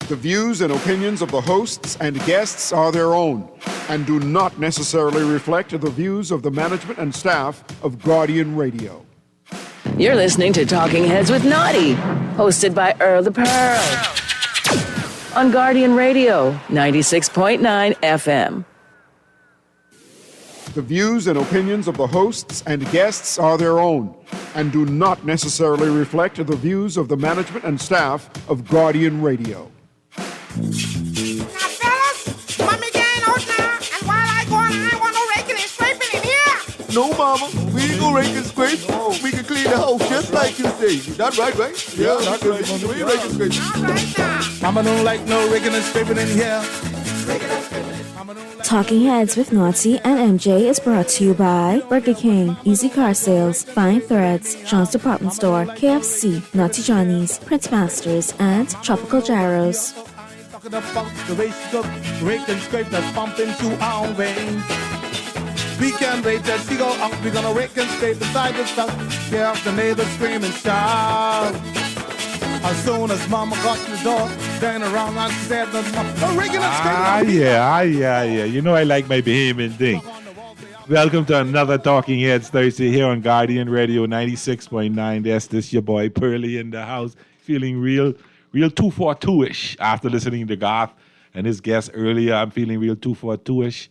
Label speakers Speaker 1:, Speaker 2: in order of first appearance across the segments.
Speaker 1: The views and opinions of the hosts and guests are their own and do not necessarily reflect the views of the management and staff of Guardian Radio.
Speaker 2: You're listening to Talking Heads with Naughty, hosted by Earl the Pearl, on Guardian Radio, 96.9 FM.
Speaker 1: The views and opinions of the hosts and guests are their own and do not necessarily reflect the views of the management and staff of Guardian Radio.
Speaker 3: Now, fellas, mommy getting out now, and while I go on, I ain't want no raking and scraping in here.
Speaker 4: No, mama, we ain't gonna rake and scrape. No. We can clean the house just like you say. That's right?
Speaker 5: Yeah, that's right, mama.
Speaker 4: We ain't rake and scrape.
Speaker 3: All right now.
Speaker 5: Mama don't like no raking and scraping in here.
Speaker 6: Talking Heads with Naughty and MJ is brought to you by Burger King, Easy Car Sales, Fine Threads, John's Department Store, KFC, Naughty Johnny's, Prince Masters, and Tropical Gyros.
Speaker 5: Talking about the way she cook, rake and scrape that's pumping through our veins. We can't wait till she go out. We're gonna rake and scrape beside the stuff. Get off the neighbors scream and shout. As soon as mama got to the door, turn around and she said, "No raking and scraping."
Speaker 7: Yeah. You know I like my Bahamian thing. Welcome to another Talking Heads Thursday here on Guardian Radio 96.9. This your boy Pearly in the house, feeling real 242-ish after listening to Garth and his guest earlier. I'm feeling real 242-ish.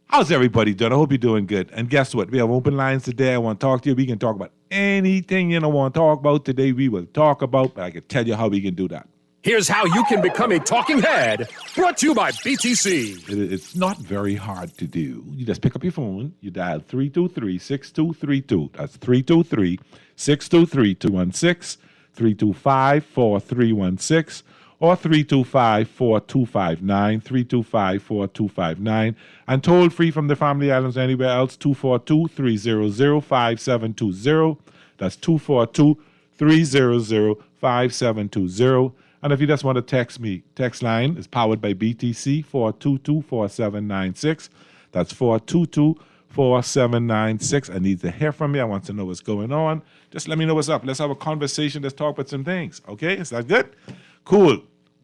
Speaker 7: How's everybody doing? I hope you're doing good. And guess what? We have open lines today. I want to talk to you. We can talk about anything you don't want to talk about today. We will talk about, but I can tell you how we can do that.
Speaker 8: Here's how you can become a talking head. Brought to you by BTC.
Speaker 7: It's not very hard to do. You just pick up your phone. You dial 323-6232. That's 323-623-216, 325-4316, or 325-4259, 325-4259, and toll free from the Family Islands anywhere else, 242-300-5720. That's 242-300-5720. And if you just want to text me, text line is powered by BTC, 422-4796. That's 422-4796. I need to hear from you. I want to know what's going on. Just let me know what's up. Let's have a conversation. Let's talk about some things. Okay? Is that good? Cool.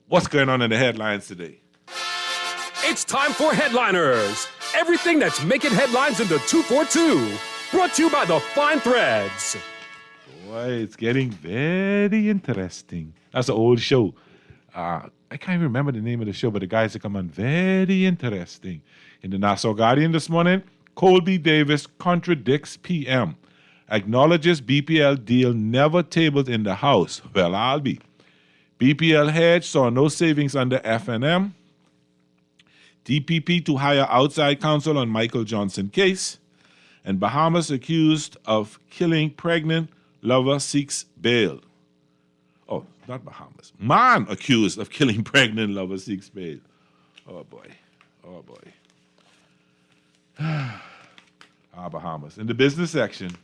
Speaker 7: What's going on in the headlines today?
Speaker 8: It's time for Headliners. Everything that's making headlines in the 242. Brought to you by the Fine Threads.
Speaker 7: Boy, it's getting very interesting. That's an old show. I can't remember the name of the show, but the guys that come on, very interesting. In the Nassau Guardian this morning, Colby Davis contradicts PM. Acknowledges BPL deal never tabled in the House. Well, I'll be. BPL hedge saw no savings under FNM. DPP to hire outside counsel on Michael Johnson case. And Bahamas accused of killing pregnant lover seeks bail. Oh, not Bahamas. Man accused of killing pregnant lover seeks bail. Oh, boy. Bahamas. In the business section,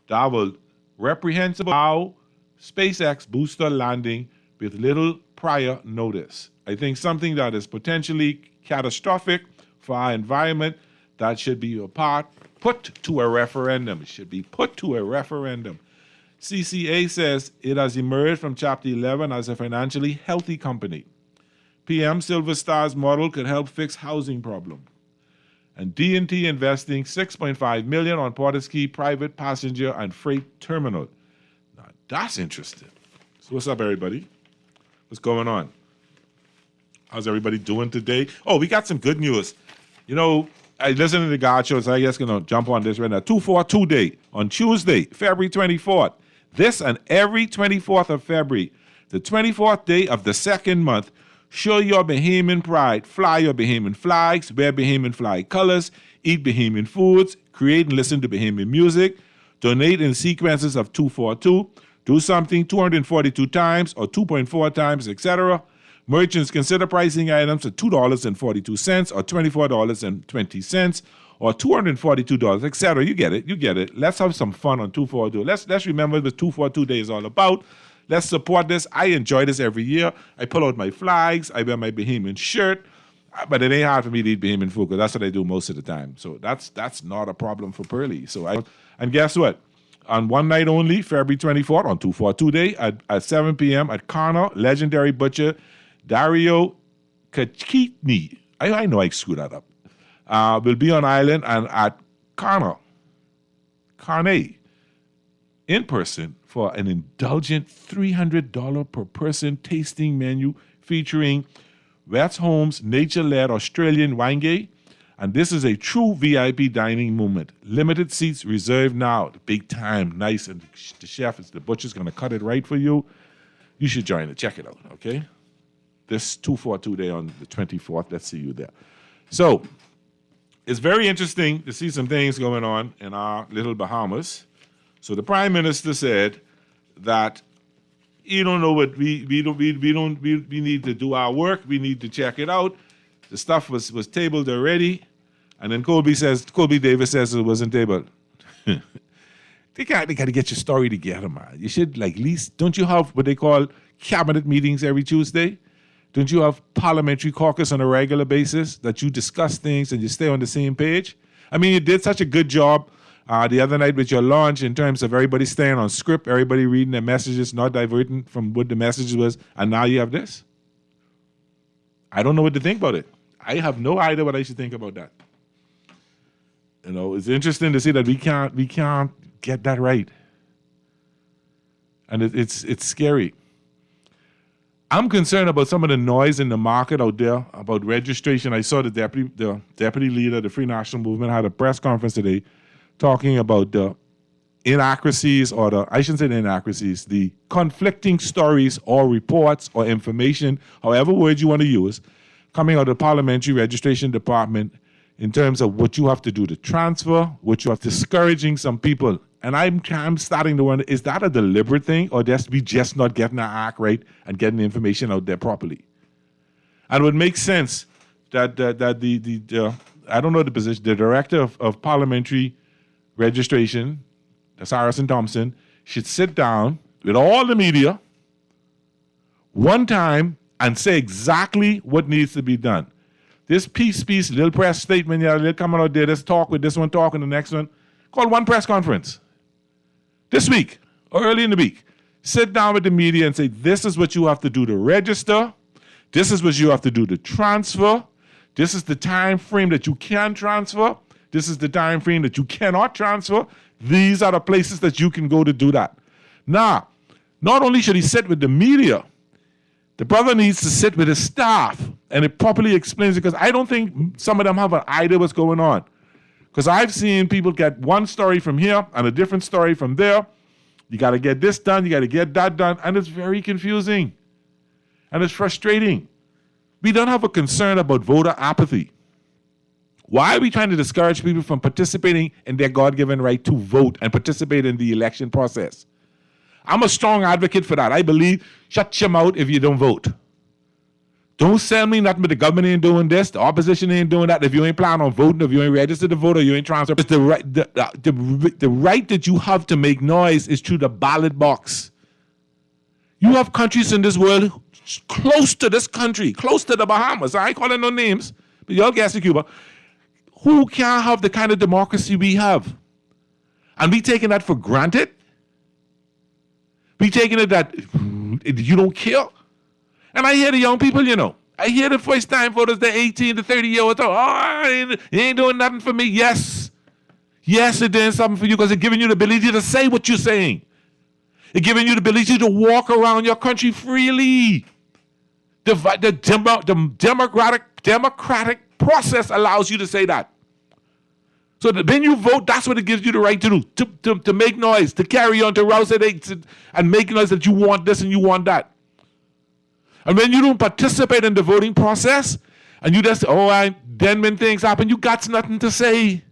Speaker 7: Darwell reprehensible how SpaceX booster landing with little prior notice. I think something that is potentially catastrophic for our environment that should be put to a referendum. It should be put to a referendum. CCA says it has emerged from Chapter 11 as a financially healthy company. PM Silver Star's model could help fix housing problem. And D&T investing $6.5 million on Porter's-Key private passenger and freight terminal. Now, that's interesting. So what's up, everybody? What's going on? How's everybody doing today? Oh, we got some good news. You know, I listen to the God show, so I guess going to jump on this right now. 242 Day on Tuesday, February 24th. This and every 24th of February, the 24th day of the second month, show your Bahamian pride, fly your Bahamian flags, wear Bahamian flag colors, eat Bahamian foods, create and listen to Bahamian music, donate in sequences of 242, do something 242 times or 2.4 times, etc. Merchants consider pricing items at $2.42 or $24.20 or $242, etc. You get it. Let's have some fun on 242. Let's remember what 242 Day is all about. Let's support this. I enjoy this every year. I pull out my flags. I wear my Bahamian shirt. But it ain't hard for me to eat Bahamian food because that's what I do most of the time. So that's not a problem for Pearly. And guess what? On one night only, February 24th, on 242 Day at 7 p.m. at Karna, legendary butcher Dario Kachitni, I know I screwed that up, will be on island and at Carney in person for an indulgent $300 per person tasting menu featuring West Holmes nature-led Australian Wangay. And this is a true VIP dining moment. Limited seats reserved now. Big time, nice. And the chef, the butcher's going to cut it right for you. You should join it. Check it out, okay? This 242 day on the 24th. Let's see you there. So, it's very interesting to see some things going on in our little Bahamas. So the Prime Minister said that you don't know what we need to do our work. We need to check it out. The stuff was tabled already, and then Colby Davis says it wasn't tabled. They got to get your story together, man. You should at least, don't you have what they call cabinet meetings every Tuesday? Don't you have parliamentary caucus on a regular basis that you discuss things and you stay on the same page? I mean, you did such a good job the other night with your launch in terms of everybody staying on script, everybody reading their messages, not diverting from what the message was, and now you have this? I don't know what to think about it. I have no idea what I should think about that. You know, it's interesting to see that we can't get that right. And it's scary. I'm concerned about some of the noise in the market out there about registration. I saw the deputy leader of the Free National Movement had a press conference today talking about the inaccuracies, or I shouldn't say the inaccuracies, the conflicting stories or reports or information, however words you want to use, coming out of the Parliamentary Registration Department in terms of what you have to do to transfer, what you have discouraging some people. And I'm starting to wonder, is that a deliberate thing, or just we just not getting our act right and getting the information out there properly? And it would make sense that the I don't know the position, the director of parliamentary registration, Cyrus and Thompson, should sit down with all the media one time and say exactly what needs to be done. This piece, little press statement, they'll come out there, let's talk with this one, talk with the next one. Call one press conference this week or early in the week. Sit down with the media and say, this is what you have to do to register. This is what you have to do to transfer. This is the time frame that you can transfer. This is the time frame that you cannot transfer. These are the places that you can go to do that. Now, not only should he sit with the media, the brother needs to sit with his staff and it properly explains it, because I don't think some of them have an idea what's going on. Because I've seen people get one story from here and a different story from there. You got to get this done, you got to get that done, and it's very confusing. And it's frustrating. We don't have a concern about voter apathy. Why are we trying to discourage people from participating in their God-given right to vote and participate in the election process? I'm a strong advocate for that. I believe shut your mouth if you don't vote. Don't sell me nothing, but the government ain't doing this, the opposition ain't doing that. If you ain't planning on voting, if you ain't registered to vote, or you ain't transferred, it's the right that you have to make noise is through the ballot box. You have countries in this world close to this country, close to the Bahamas. I ain't calling no names, but y'all guess Cuba, who can't have the kind of democracy we have. And we taking that for granted. We taking it that you don't care. And I hear the young people, I hear the first time voters, the 18 to 30 year olds, it ain't doing nothing for me. Yes, it's doing something for you, because it's giving you the ability to say what you're saying. It's giving you the ability to walk around your country freely. The democratic process allows you to say that. So when you vote, that's what it gives you the right to do, to make noise, to carry on, to rouse it and make noise that you want this and you want that. And when you don't participate in the voting process, and you just, then when things happen, you got nothing to say.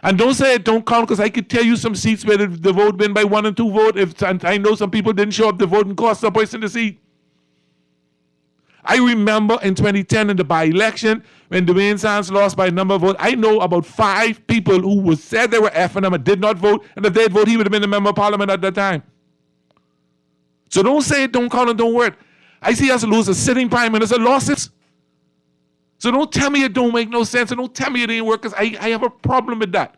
Speaker 7: And don't say it don't count, because I could tell you some seats where the vote been by 1 and 2 vote. And I know some people didn't show up to vote and cost a person the seat. I remember in 2010 in the by-election, when Dwayne Sands lost by a number of votes, I know about 5 people who said they were effing him and did not vote, and if they'd vote, he would have been the member of parliament at that time. So don't say it don't count and don't work. I see us lose a sitting prime minister, losses. So don't tell me it don't make no sense, and don't tell me it ain't work, because I have a problem with that.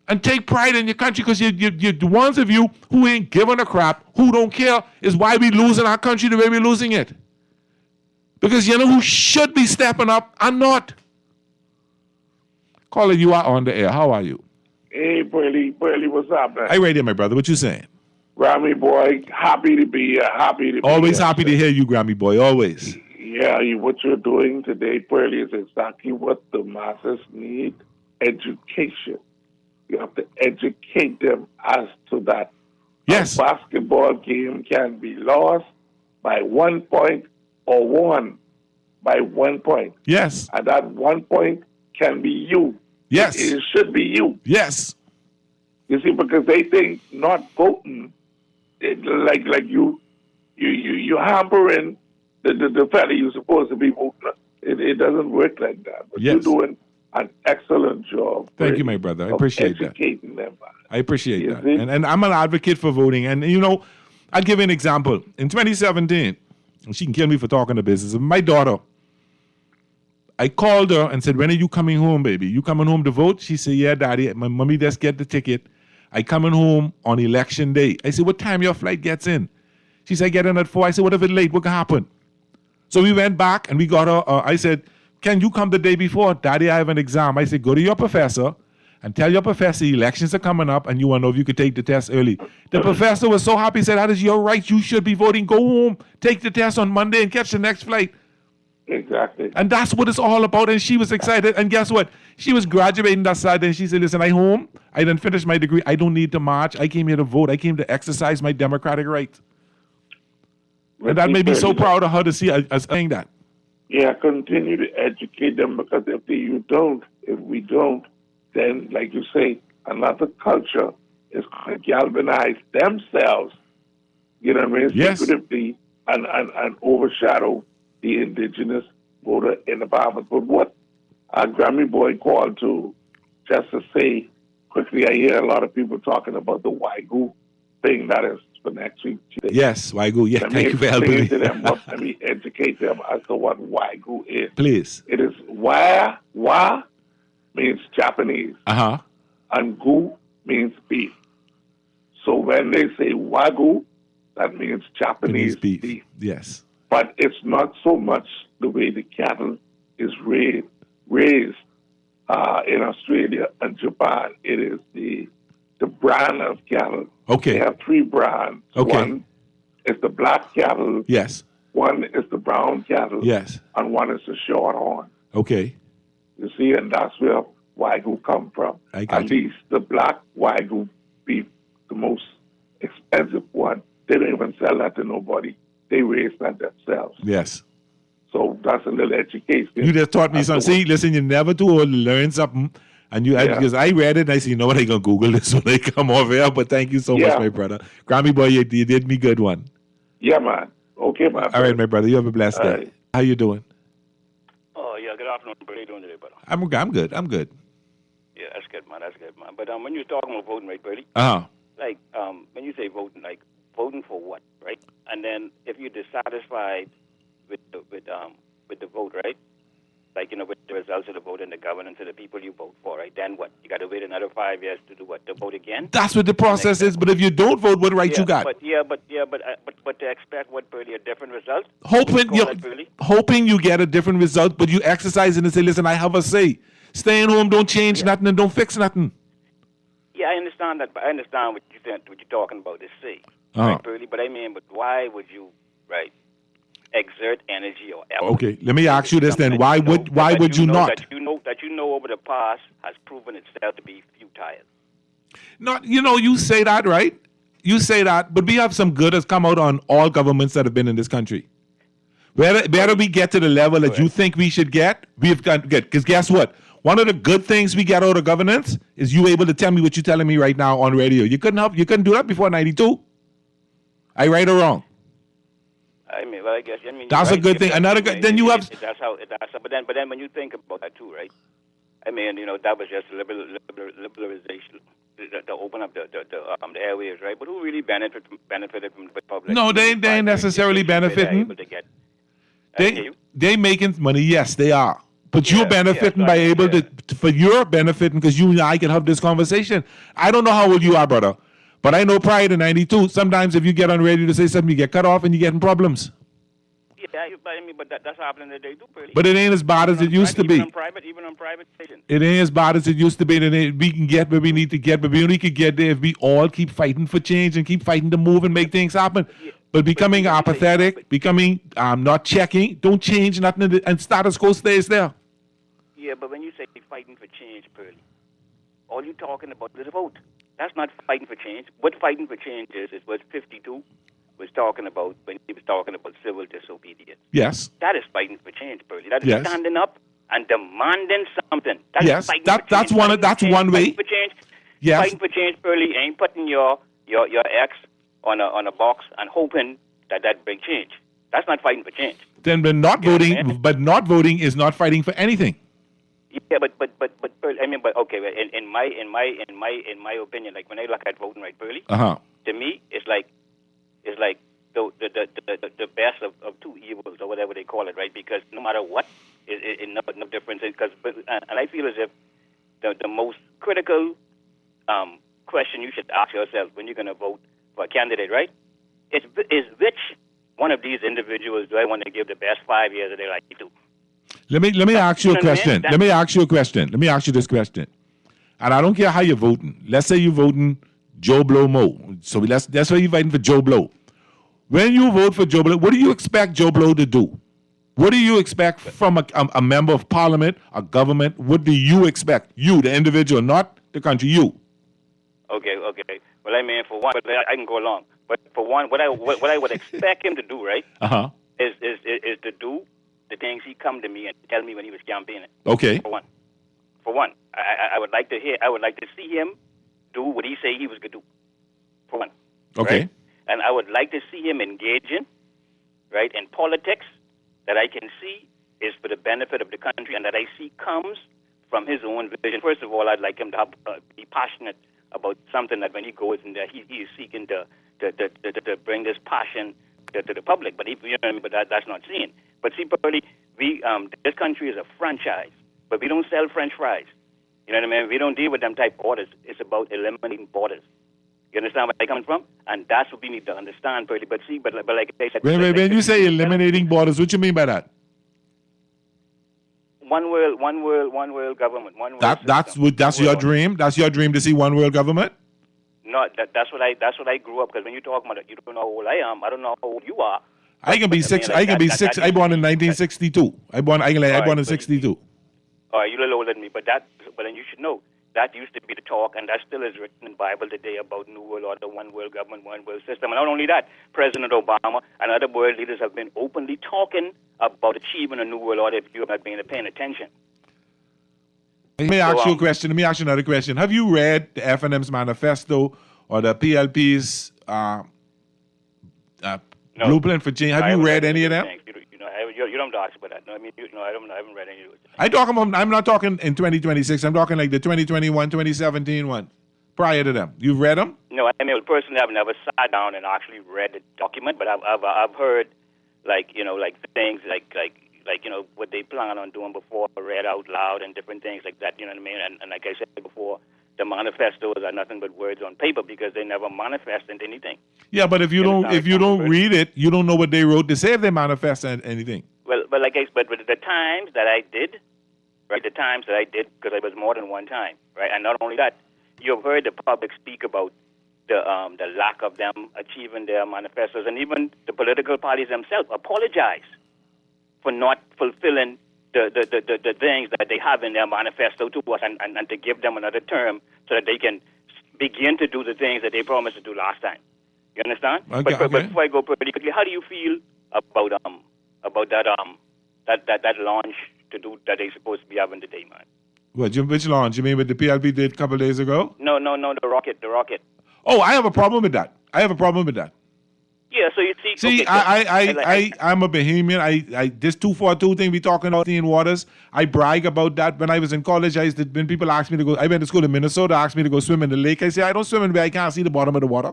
Speaker 7: and take pride in your country, because you the ones of you who ain't giving a crap, who don't care, is why we losing our country the way we're losing it. Because you know who should be stepping up and not. Caller, you are on the air. How are you?
Speaker 9: Hey, Burley, what's up, man?
Speaker 7: Hey, radio, my brother. What you saying?
Speaker 9: Grammy boy, happy to be here.
Speaker 7: Always happy to hear you, Grammy boy. Always.
Speaker 9: Yeah, what you're doing today, Burley, is exactly what the masses need. Education. You have to educate them as to that.
Speaker 7: Yes.
Speaker 9: A basketball game can be lost by 1 point or won by 1 point.
Speaker 7: Yes.
Speaker 9: And that 1 point can be you.
Speaker 7: Yes.
Speaker 9: It should be you.
Speaker 7: Yes.
Speaker 9: You see, because they think not voting, like you hampering the fella you're supposed to be voting. It doesn't work like that. But
Speaker 7: Yes.
Speaker 9: you're doing an excellent job.
Speaker 7: Thank you, my brother. I appreciate that.
Speaker 9: Educating them.
Speaker 7: I appreciate
Speaker 9: You
Speaker 7: that.
Speaker 9: see?
Speaker 7: And I'm an advocate for voting. And, you know, I'll give you an example. In 2017, and she can kill me for talking to business, my daughter, I called her and said, when are you coming home, baby? You coming home to vote? She said, yeah, daddy. My mommy just get the ticket. I coming home on election day. I said, what time your flight gets in? She said, I get in at 4. I said, what if it's late? What can happen? So we went back and we got her. I said, can you come the day before? Daddy, I have an exam. I said, go to your professor and tell your professor elections are coming up and you want to know if you could take the test early. The professor was so happy. He said, that is your right. You should be voting. Go home, take the test on Monday and catch the next flight.
Speaker 9: Exactly.
Speaker 7: And that's what it's all about. And she was excited. And guess what? She was graduating that Saturday. And she said, listen, I home. I didn't finish my degree. I don't need to march. I came here to vote. I came to exercise my democratic right. And that made me so proud of her to see us saying that.
Speaker 9: Yeah, continue to educate them, because if we don't, then, like you say, another culture is going to galvanize themselves, you know what I mean,
Speaker 7: Yes.
Speaker 9: secretively, and overshadow the indigenous voter in the Bahamas. But what our Grammy boy called to, just to say quickly, I hear a lot of people talking about the Waigu thing that is for next week.
Speaker 7: Yes, Waigu. Yeah,
Speaker 9: Let
Speaker 7: thank
Speaker 9: me
Speaker 7: you for helping me.
Speaker 9: explain to them let me educate them as to what Waigu is.
Speaker 7: Please.
Speaker 9: It is wa means Japanese,
Speaker 7: Uh-huh.
Speaker 9: and gu means beef. So when they say Wagyu, that means Japanese beef.
Speaker 7: Yes.
Speaker 9: But it's not so much the way the cattle is raised in Australia and Japan. It is the brand of cattle.
Speaker 7: Okay.
Speaker 9: They have 3 brands.
Speaker 7: Okay.
Speaker 9: One is the black cattle.
Speaker 7: Yes.
Speaker 9: One is the brown cattle.
Speaker 7: Yes.
Speaker 9: And one is the shorthorn.
Speaker 7: Okay.
Speaker 9: You see, and that's where Wagyu come from.
Speaker 7: I got
Speaker 9: At
Speaker 7: you.
Speaker 9: least the black Wagyu beef, the most expensive one, they don't even sell that to nobody. They raise that themselves.
Speaker 7: Yes.
Speaker 9: So that's a little education.
Speaker 7: You just taught me something. See, listen, you're never too old to learn something. And because I read it and I said, you know what, I going to Google this when I come over here. But thank you so much, my brother. Grammy boy, you did me good one.
Speaker 9: Yeah, man. Okay, man.
Speaker 7: All right, my brother. You have a blessed day.
Speaker 9: right.
Speaker 7: How you doing?
Speaker 10: Oh, yeah, good afternoon. How are you doing today, brother?
Speaker 7: I'm good.
Speaker 10: Yeah, that's good, man. But when you're talking about voting, right, Brady?
Speaker 7: Uh-huh.
Speaker 10: Like, when you say voting, like, voting for what, right? And then if you're dissatisfied with the vote, right? Like, you know, with the results of the vote and the governance of the people you vote for, right? Then what? You got to wait another 5 years to do what? To vote again?
Speaker 7: That's what the process is. But if you don't vote, what right you got?
Speaker 10: But to expect what, Brady, a different result?
Speaker 7: Hoping you get a different result, but you exercise it and say, listen, I have a say. Staying home don't change nothing and don't fix nothing.
Speaker 10: Yeah, I understand that, but I understand what you're talking about, the say, right, Burley? But I mean, but why would you, right, exert energy or effort?
Speaker 7: Okay, let me ask you this then. Why would you not?
Speaker 10: That you know over the past has proven itself to be futile.
Speaker 7: Not, you say that, right? You say that, but we have some good has come out on all governments that have been in this country. Whether we get to the level that you think we should get, we've got to get. Because guess what? One of the good things we get out of governance is you able to tell me what you're telling me right now on radio. You couldn't do that before 92. I right or wrong?
Speaker 10: I mean, well, I guess
Speaker 7: that's a good thing. Another good. Then you have.
Speaker 10: That's how. But then when you think about that too, right? I mean, that was just liberalization to open up the airwaves, right? But who really benefited from the public?
Speaker 7: No, they ain't necessarily benefiting. They making money. Yes, they are. But you're benefiting by able to for your benefiting because you and I can have this conversation. I don't know how old you are, brother, but I know prior to 92, sometimes if you get on radio to say something, you get cut off and you get in problems.
Speaker 10: Yeah, but that's happening today too, Pearly.
Speaker 7: But it ain't as bad as it used to be.
Speaker 10: Even on private station.
Speaker 7: It ain't as bad as it used to be. And we can get where we need to get, but we only could get there if we all keep fighting for change and keep fighting to move and make things happen. But becoming apathetic, becoming not checking, don't change nothing, and status quo stays there.
Speaker 10: Yeah, but when you say fighting for change, Pearly, all you're talking about is a vote. That's not fighting for change. What fighting for change is what 52 was talking about when he was talking about civil disobedience.
Speaker 7: Yes.
Speaker 10: That is fighting for change, Pearly. That is standing up and demanding something. That's
Speaker 7: yes, that's one way.
Speaker 10: Fighting for change.
Speaker 7: Yes.
Speaker 10: Fighting for change, Pearly, ain't putting your ex on a box and hoping that bring change. That's not fighting for change.
Speaker 7: Then, but not voting is not fighting for anything.
Speaker 10: Yeah, but Pearly, okay. In my opinion, like when I look at voting, right, Pearly, to me, it's like the best of two evils or whatever they call it, right? Because no matter what, no difference. And I feel as if the most critical question you should ask yourself when you're going to vote for a candidate, right, is which one of these individuals do I want to give the best 5 years of their life to? Let me ask you a question.
Speaker 7: Let me ask you this question. And I don't care how you're voting. Let's say you're voting Joe Blow Mo. So that's why you're voting for Joe Blow. When you vote for Joe Blow, what do you expect Joe Blow to do? What do you expect from a member of parliament, a government? What do you expect? You, the individual, not the country, you.
Speaker 10: Okay. Well, I mean, for one, I can go along. But for one, what I would expect him to do, right, is to do the things he come to me and tell me when he was campaigning.
Speaker 7: Okay.
Speaker 10: For one, I would like to see him do what he say he was going to do. For one.
Speaker 7: Okay.
Speaker 10: Right? And I would like to see him engaging, right, in politics that I can see is for the benefit of the country and that I see comes from his own vision. First of all, I'd like him to be passionate about something that when he goes in there, he is seeking to bring this passion to the public. But that's not seen. But see, Pearly, this country is a franchise, but we don't sell French fries. You know what I mean? We don't deal with them type orders. It's about eliminating borders. You understand where I'm coming from? And that's what we need to understand, Pearly. But see, but like I said...
Speaker 7: When you say eliminating borders, what you mean by that?
Speaker 10: One world government. One world
Speaker 7: that's your dream? That's your dream to see one world government?
Speaker 10: No, that's what I grew up, because when you talk about it, you don't know how old I am. I don't know how old you are.
Speaker 7: I can be six. I born in 1962. I born in 62.
Speaker 10: All right, you're a little older than me, but then you should know that used to be the talk, and that still is written in the Bible today about New World Order, one world government, one world system. And not only that, President Obama and other world leaders have been openly talking about achieving a New World Order if you have not been paying attention.
Speaker 7: Let me ask you a question. Let me ask you another question. Have you read the FNM's manifesto or the PLP's blueprint for change? Have you read any of them?
Speaker 10: You don't talk about that. No, I mean, I haven't read any of it.
Speaker 7: I'm not talking in 2026. I'm talking like the 2021, 2017 one. Prior to them, you've read them?
Speaker 10: No, I mean, personally, I've never sat down and actually read the document, but I've heard like things like what they plan on doing before read out loud and different things like that. You know what I mean? And like I said before, the manifestos are nothing but words on paper because they never manifest into anything.
Speaker 7: Yeah, but if you don't read it, you don't know what they wrote to say if they manifest anything.
Speaker 10: Well, but the times that I did, right? The times that I did, because I was more than one time, right? And not only that, you've heard the public speak about the lack of them achieving their manifestos, and even the political parties themselves apologize for not fulfilling the things that they have in their manifesto to us, and to give them another term so that they can begin to do the things that they promised to do last time. You understand?
Speaker 7: Okay,
Speaker 10: but before I go pretty quickly, how do you feel about that launch to do that they're supposed to be having today, man?
Speaker 7: Which launch? You mean what the PLP did a couple of days ago?
Speaker 10: No, the rocket.
Speaker 7: Oh, I have a problem with that.
Speaker 10: Yeah, so you see.
Speaker 7: See, okay, I'm a Bahamian. I this 242 thing we talking about in waters. I brag about that. When I was in college, when people asked me to go, I went to school in Minnesota, asked me to go swim in the lake. I say I don't swim in where I can't see the bottom of the water.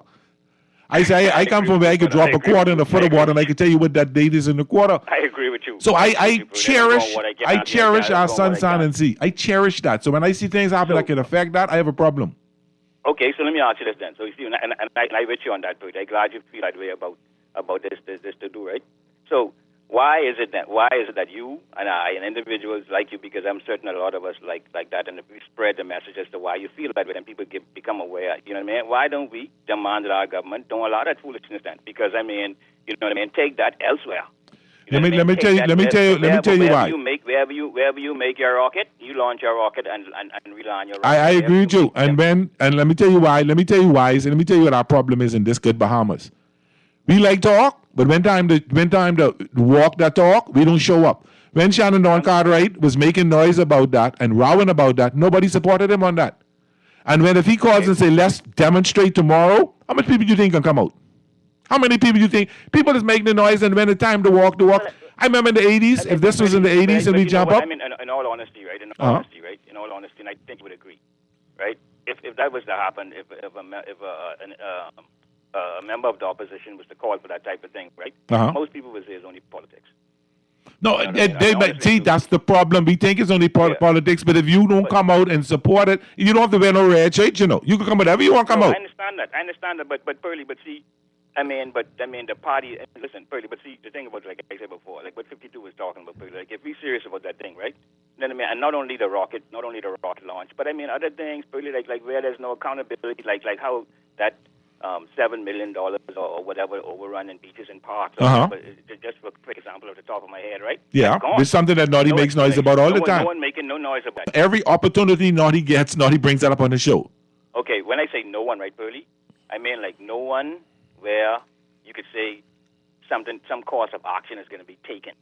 Speaker 7: I say I come from where I could drop a quarter in a foot of water, and I can tell you what that date is in the quarter.
Speaker 10: I agree with you.
Speaker 7: So I cherish our sunshine and sea. I cherish that. So when I see things happen that can affect that, I have a problem.
Speaker 10: Okay, so let me ask you this then. So you see, and I with you on that point. I'm glad you feel that way about this to do, right? So why is it that you and I and individuals like you, because I'm certain a lot of us like that, and if we spread the message as to why you feel that way, and people become aware, you know what I mean? Why don't we demand that our government don't allow that foolishness then? Because I mean, you know what I mean? Take that elsewhere.
Speaker 7: Let me tell you why.
Speaker 10: Wherever you make your rocket, you launch your rocket and rely on your rocket.
Speaker 7: I agree with you. And let me tell you why. Let me tell you what our problem is in this good Bahamas. We like talk, but when time to walk that talk, we don't show up. When Shannon Dawn Cartwright was making noise about that and rowing about that, nobody supported him on that. And if he calls and say, let's demonstrate tomorrow, how much people do you think can come out? How many people do you think? People is making the noise, and when it's time to walk. I remember in the 80s, if this was in the 80s and we jump up.
Speaker 10: I mean, in all honesty, right? In all honesty, and I think you would agree, right? If that was to happen, if a member of the opposition was to call for that type of thing, right? Most people would say it's only politics.
Speaker 7: No, see, that's the problem. We think it's only politics, but if you don't come out and support it, you don't have to wear no red shirts, you know. You can come whatever you want to come out.
Speaker 10: I understand that, but Pearly, but see, the party, listen, Pearly, but see, the thing about, like I said before, like what 52 was talking about, Pearly, like if we're serious about that thing, right? Then and not only the rocket launch, but other things, Pearly, like where there's no accountability, like how that $7 million or whatever overrun in beaches and parks. Just for a quick example off the top of my head, right?
Speaker 7: Yeah, it's something that Naughty makes noise about all the time.
Speaker 10: No one making no noise about it.
Speaker 7: Every opportunity Naughty gets, Naughty brings that up on the show.
Speaker 10: Okay, when I say no one, right, Pearly, I mean like no one where you could say some course of action is going to be taken.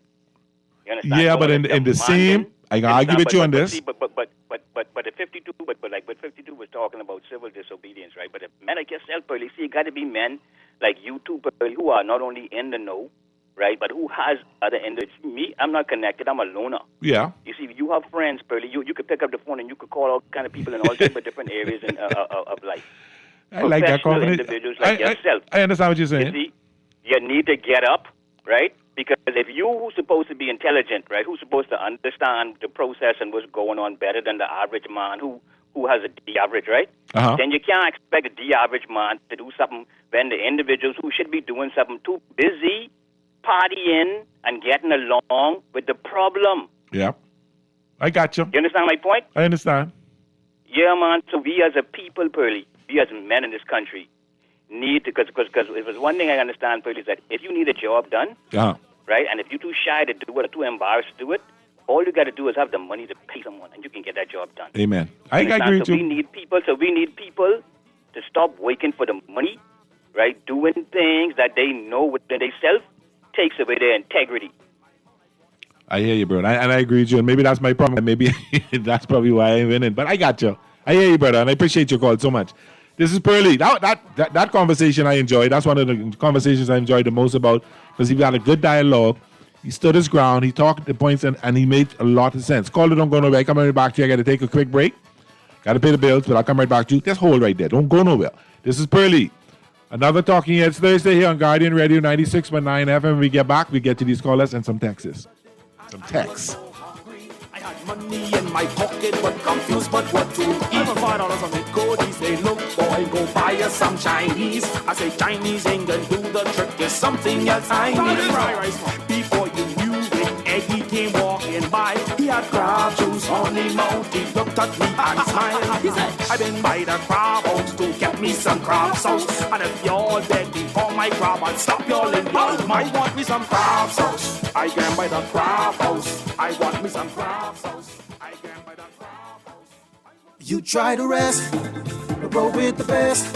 Speaker 10: You understand?
Speaker 7: Yeah, but in the same, I can argue with you on this.
Speaker 10: But the 52, but 52 was talking about civil disobedience, right? But men like yourself, Pearly, see, it got to be men like you too, Pearly, who are not only in the know, right, but who has other individuals. Me, I'm not connected. I'm a loner.
Speaker 7: Yeah.
Speaker 10: You see, you have friends, Pearly. You could pick up the phone and you could call all kind of people in all types of different areas of life.
Speaker 7: I like that confidence.
Speaker 10: Individuals like yourself.
Speaker 7: I understand what you're saying.
Speaker 10: You see, you need to get up, right? Because if who's supposed to be intelligent, right, who's supposed to understand the process and what's going on better than the average man who has a D average, right? Then you can't expect a D average man to do something when the individuals who should be doing something too busy partying and getting along with the problem.
Speaker 7: Yeah. I got you.
Speaker 10: You understand my point?
Speaker 7: I understand.
Speaker 10: Yeah, man. So we as a people, Pearly, we as men in this country need to, because if there's one thing I understand, Pearly, is that if you need a job done, right, and if you're too shy to do it or too embarrassed to do it, all you got to do is have the money to pay someone, and you can get that job done.
Speaker 7: Amen. I agree with you.
Speaker 10: We need people to stop waiting for the money, right, doing things that they know within themselves takes away their integrity.
Speaker 7: I hear you, bro, and I agree with you, and maybe that's my problem. Maybe that's probably why I'm winning, but I got you. I hear you, brother, and I appreciate your call so much. This is Pearly. That conversation I enjoyed. That's one of the conversations I enjoyed the most about, because he had a good dialogue. He stood his ground. He talked the points, and he made a lot of sense. Call it, don't go nowhere. I come right back to you. I got to take a quick break. Got to pay the bills, but I'll come right back to you. Just hold right there. Don't go nowhere. This is Pearly. Another Talking Heads Thursday here on Guardian Radio 96.9 FM. When we get back, we get to these callers and some texts. Some texts.
Speaker 11: Money in my pocket, but confused, but what to eat? I'm $5 on the code. He say, look, boy, go buy us some Chinese. I say, Chinese ain't gonna do the trick. There's something else I need. Before you knew it, Eggy came walking by. He had crab juice on his mouth. He looked at me and smiled. He said, I've been by the crab house to get me some crab sauce. And if you're dead before my crab, I'll stop your lip. I want me some crab sauce. I can buy the crab house. I want me some crab sauce.
Speaker 12: You try to rest, but roll with the best.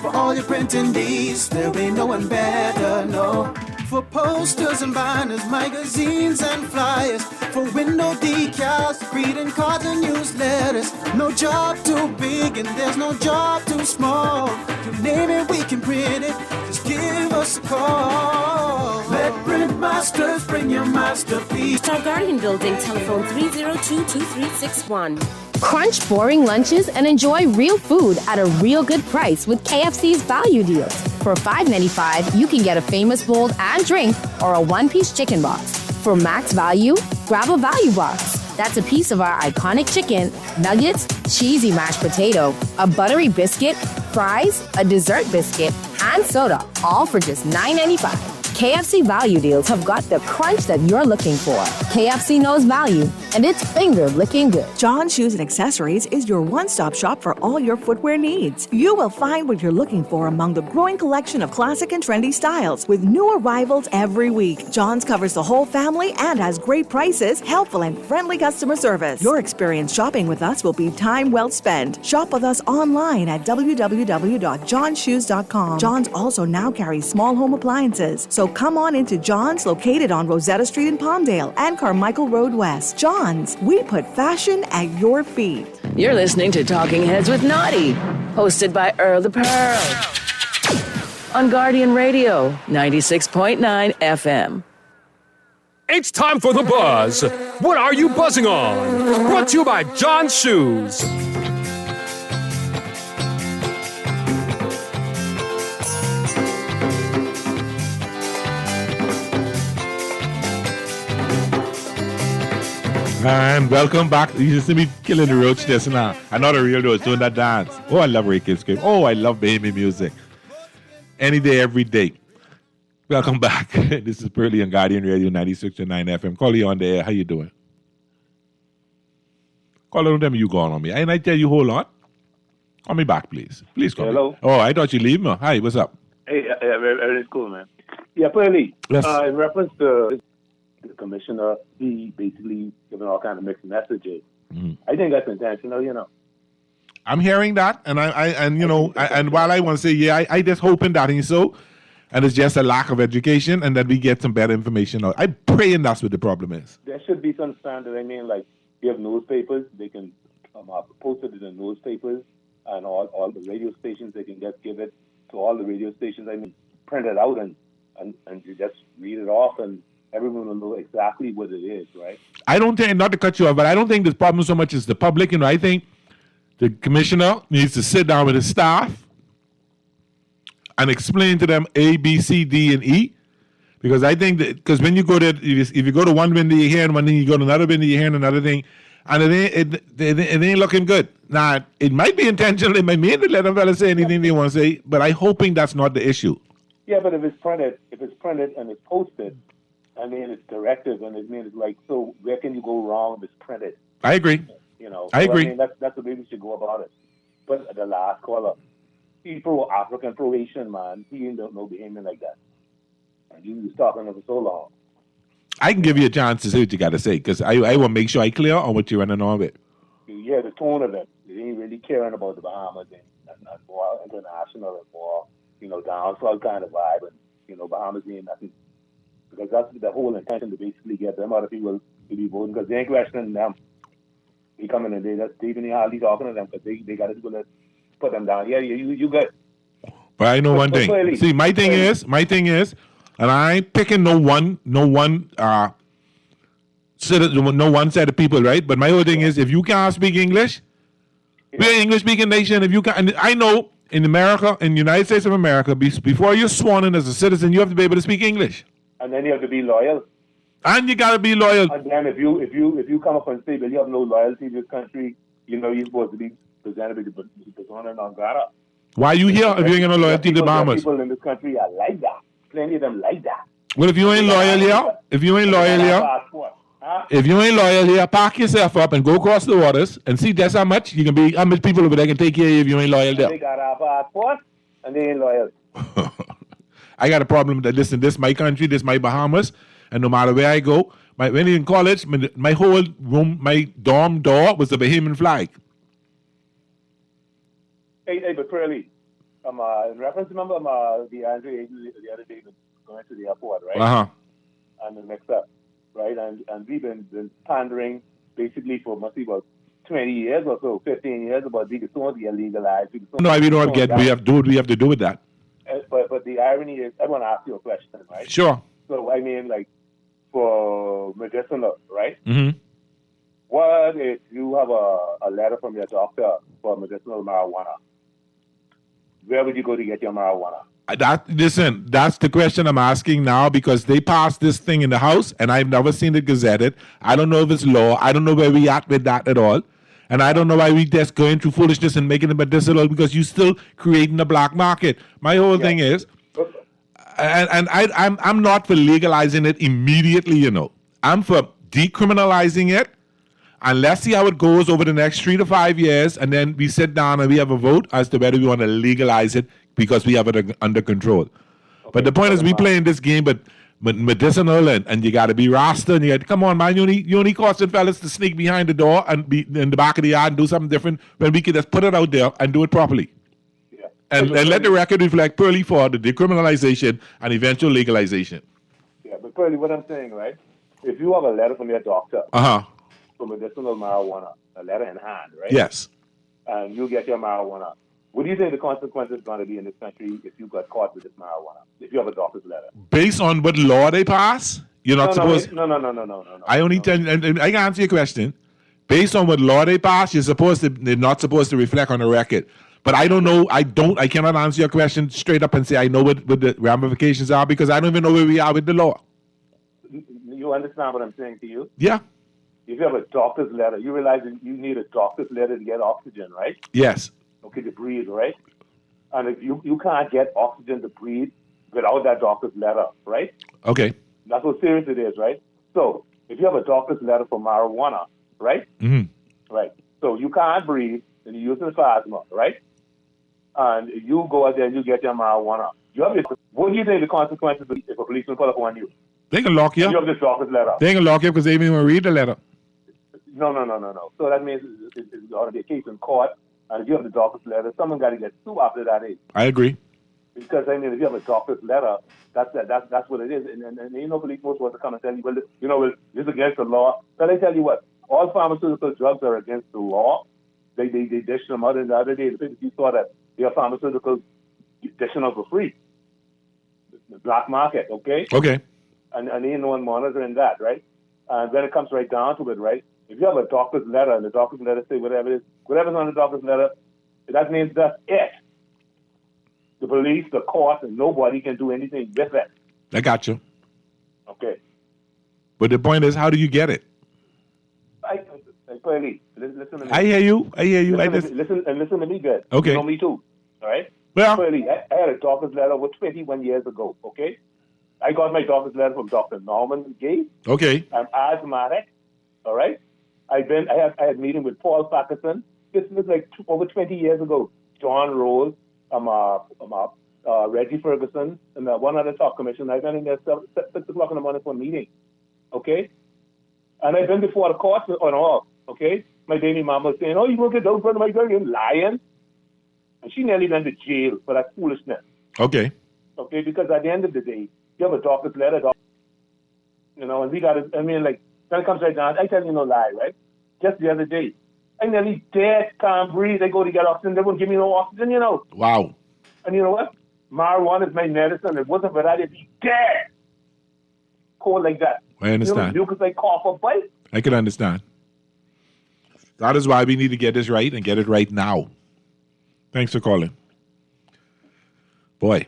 Speaker 12: For all your printing needs, there ain't no one better, no. For posters and banners, magazines and flyers. For window decals, greeting cards and newsletters. No job too big and there's no job too small. You name it, we can print it, just give us a call. Let Print Masters bring your masterpiece.
Speaker 13: Star Guardian Building, telephone 302-2361. Crunch boring lunches and enjoy real food at a real good price with KFC's value deals. For $5.95, you can get a Famous Bowl and drink or a one-piece chicken box. For max value, grab a value box. That's a piece of our iconic chicken, nuggets, cheesy mashed potato, a buttery biscuit, fries, a dessert biscuit, and soda, all for just $9.95. KFC value deals have got the crunch that you're looking for. KFC knows value, and it's finger-licking good.
Speaker 14: John Shoes and Accessories is your one-stop shop for all your footwear needs. You will find what you're looking for among the growing collection of classic and trendy styles with new arrivals every week. John's covers the whole family and has great prices, helpful and friendly customer service. Your experience shopping with us will be time well spent. Shop with us online at www.johnshoes.com. John's also now carries small home appliances, so come on into John's, located on Rosetta Street in Palmdale and Carmichael Road West. John's, we put fashion at your feet.
Speaker 2: You're listening to Talking Heads with Naughty, hosted by Earl the Pearl. On Guardian Radio, 96.9 FM.
Speaker 8: It's time for The Buzz. What are you buzzing on? Brought to you by John's Shoes.
Speaker 7: And welcome back. You just see me killing the roach just now. I'm not a real roach doing that dance. Oh, I love Ricky Scream. Oh, I love baby music. Any day, every day. Welcome back. This is Pearly on Guardian Radio 96.9 FM. Call you on the air. How you doing? Call on them. You going on me. And I tell you, hold on. Call me back, please. Please call
Speaker 15: Hello?
Speaker 7: me. Oh, I thought you leave me. Hi, what's up?
Speaker 15: Hey, it's cool, man. Yeah, Pearly.
Speaker 7: Yes.
Speaker 15: In reference to the commissioner, he basically giving all kind of mixed messages. I think that's intentional, you know.
Speaker 7: I'm hearing that, and and while I want to say, yeah, I just hoping that he's so, and it's just a lack of education, and that we get some better information out. I'm praying that's what the problem is.
Speaker 15: There should be some standard. I mean, like, you have newspapers, they can post it in the newspapers, and all the radio stations, they can just give it to all the radio stations. I mean, print it out and you just read it off, and everyone will know exactly what it is, right?
Speaker 7: I don't think, not to cut you off, but I don't think the problem so much is the public. You know, I think the commissioner needs to sit down with his staff and explain to them A, B, C, D, and E. Because I think that, because when you go there, if you go to one window, you hear one thing, you go to another window, you hear another thing, and it ain't looking good. Now, it might be intentional, it might mean to let them fellas say anything they want to say, but I'm hoping that's not the issue.
Speaker 15: Yeah, but if it's printed and it's posted, I mean, it's directive, and it means like, so where can you go wrong if it's printed?
Speaker 7: I agree.
Speaker 15: You know,
Speaker 7: I agree.
Speaker 15: I mean, that's the way we should go about it. But the last caller, he's pro-African, pro-Asian, man. He don't know behaving like that. And you was talking to him for so long.
Speaker 7: I can give you a chance to say what you got to say, because I want to make sure I clear on what you're running on with.
Speaker 15: Yeah, the tone of it. They ain't really caring about the Bahamas and more international and more, down south kind of vibe. And, Bahamas ain't nothing. Because that's the whole intention, to basically get them other people to be voting, because they ain't questioning them. They come in and they even hardly talking to them, because they got to put them down. Yeah, you good.
Speaker 7: But I know one thing.
Speaker 15: Clearly,
Speaker 7: see, my thing is, and I ain't picking no one set of people, right? But my whole thing is, if you can't speak English, we're an English-speaking nation. If you can, and I know in America, in the United States of America, before you're sworn in as a citizen, you have to be able to speak English.
Speaker 15: And then you have to be loyal.
Speaker 7: And you got to be loyal.
Speaker 15: And then if you come up and say, well, you have no loyalty to this country, you're supposed to be presented with the persona non grata.
Speaker 7: Why are you here if you ain't got no loyalty to the Bahamas?
Speaker 15: People in this country are like that. Plenty of them like that.
Speaker 7: Well, if you ain't loyal here, pack yourself up and go across the waters and see just how much people over there can take care of you if you ain't loyal there.
Speaker 15: They got our passport and they ain't loyal.
Speaker 7: I got a problem that, listen, this is my country, this is my Bahamas, and no matter where I go, when in college, my whole room, my dorm door was the Bahamian flag.
Speaker 15: Hey, but Pearly, in reference, remember the Andre agency the other day going to the airport, right?
Speaker 7: Uh-huh.
Speaker 15: And the mix up, right? And we've been pandering basically for must be about 20 years or so, 15 years about the illegalized.
Speaker 7: No, we don't get. We have to do with that.
Speaker 15: But the irony is, I want to ask you a question, right?
Speaker 7: Sure.
Speaker 15: So I mean, like for medicinal, right?
Speaker 7: Mm-hmm.
Speaker 15: What if you have a letter from your doctor for medicinal marijuana? Where would you go to get your marijuana?
Speaker 7: That's the question I'm asking now because they passed this thing in the House and I've never seen it gazetted. I don't know if it's law. I don't know where we at with that at all. And I don't know why we just going through foolishness and making it medicinal because you still creating a black market. My whole thing is, and I'm not for legalizing it immediately, you know. I'm for decriminalizing it and let's see how it goes over the next 3 to 5 years. And then we sit down and we have a vote as to whether we want to legalize it because we have it under control. Okay, but the point is we playing this game, but medicinal and you got to be Rasta and you got to, come on, man, you only causing fellas to sneak behind the door and be in the back of the yard and do something different when we can just put it out there and do it properly. Yeah. And let the record reflect Pearly for the decriminalization and eventual legalization.
Speaker 15: Yeah, but Pearly, what I'm saying, right? If you have a letter from your doctor for medicinal marijuana, a letter in hand, right?
Speaker 7: Yes.
Speaker 15: And you get your marijuana. What do you think the consequences going to be in this country if you got caught with this marijuana? If you have a doctor's letter?
Speaker 7: Based on what law they pass, you're not supposed.
Speaker 15: No.
Speaker 7: I only tell you, and I can answer your question. Based on what law they pass, they're not supposed to reflect on the record. But I don't know. I cannot answer your question straight up and say I know what the ramifications are because I don't even know where we are with the law.
Speaker 15: You understand what I'm saying to you?
Speaker 7: Yeah.
Speaker 15: If you have a doctor's letter, you realize that you need a doctor's letter to get oxygen, right?
Speaker 7: Yes.
Speaker 15: Okay, to breathe, right? And if you can't get oxygen to breathe without that doctor's letter, right?
Speaker 7: Okay.
Speaker 15: That's how serious it is, right? So if you have a doctor's letter for marijuana, right?
Speaker 7: Mm-hmm.
Speaker 15: Right. So you can't breathe and you're using it for asthma, right? And you go out there and you get your marijuana. What do you think the consequences will be if a policeman pull up on you?
Speaker 7: They can lock you up.
Speaker 15: You have this doctor's letter.
Speaker 7: They can lock you up because they didn't even read the letter.
Speaker 15: No. So that means it's going to be a case in court. And if you have the doctor's letter, someone got to get sued after that age.
Speaker 7: I agree.
Speaker 15: Because, I mean, if you have a doctor's letter, that's what it is. And you know, police most want to come and tell you, well, this is against the law. But I tell you what, all pharmaceutical drugs are against the law. They dish them out. And the other day, you saw that their pharmaceuticals dishing out for free. The black market, okay?
Speaker 7: Okay.
Speaker 15: And ain't no one monitoring that, right? And then it comes right down to it, right? If you have a doctor's letter and the doctor's letter say whatever's on the doctor's letter, that means that's it. The police, the court, and nobody can do anything with it.
Speaker 7: I got you.
Speaker 15: Okay.
Speaker 7: But the point is, how do you get it?
Speaker 15: Listen to me.
Speaker 7: I hear you.
Speaker 15: Listen to me good.
Speaker 7: Okay.
Speaker 15: You know me too. All right?
Speaker 7: Well.
Speaker 15: I had a doctor's letter over 21 years ago, okay? I got my doctor's letter from Dr. Norman Gay.
Speaker 7: Okay.
Speaker 15: I'm asthmatic, all right? I had meeting with Paul Parkinson. This was like over 20 years ago. John Rose, Reggie Ferguson, and one other top commissioner. I went in there 6 o'clock in the morning for a meeting, okay? And I've been before the court and all, okay? My baby mama was saying, oh, you won't get down in front of my girl, you're lying. And she nearly went to jail for that foolishness.
Speaker 7: Okay.
Speaker 15: Okay, because at the end of the day, you have a doctor's letter, and we got to, when it comes right down, I tell you no lie, right? Just the other day, I nearly dead, can't breathe. I go to get oxygen, they won't give me no oxygen,
Speaker 7: Wow.
Speaker 15: And you know what? Marijuana is my medicine. It wasn't for that, I'd be dead. Cold like that.
Speaker 7: I understand.
Speaker 15: Because I cough or bite.
Speaker 7: I can understand. That is why we need to get this right and get it right now. Thanks for calling. Boy.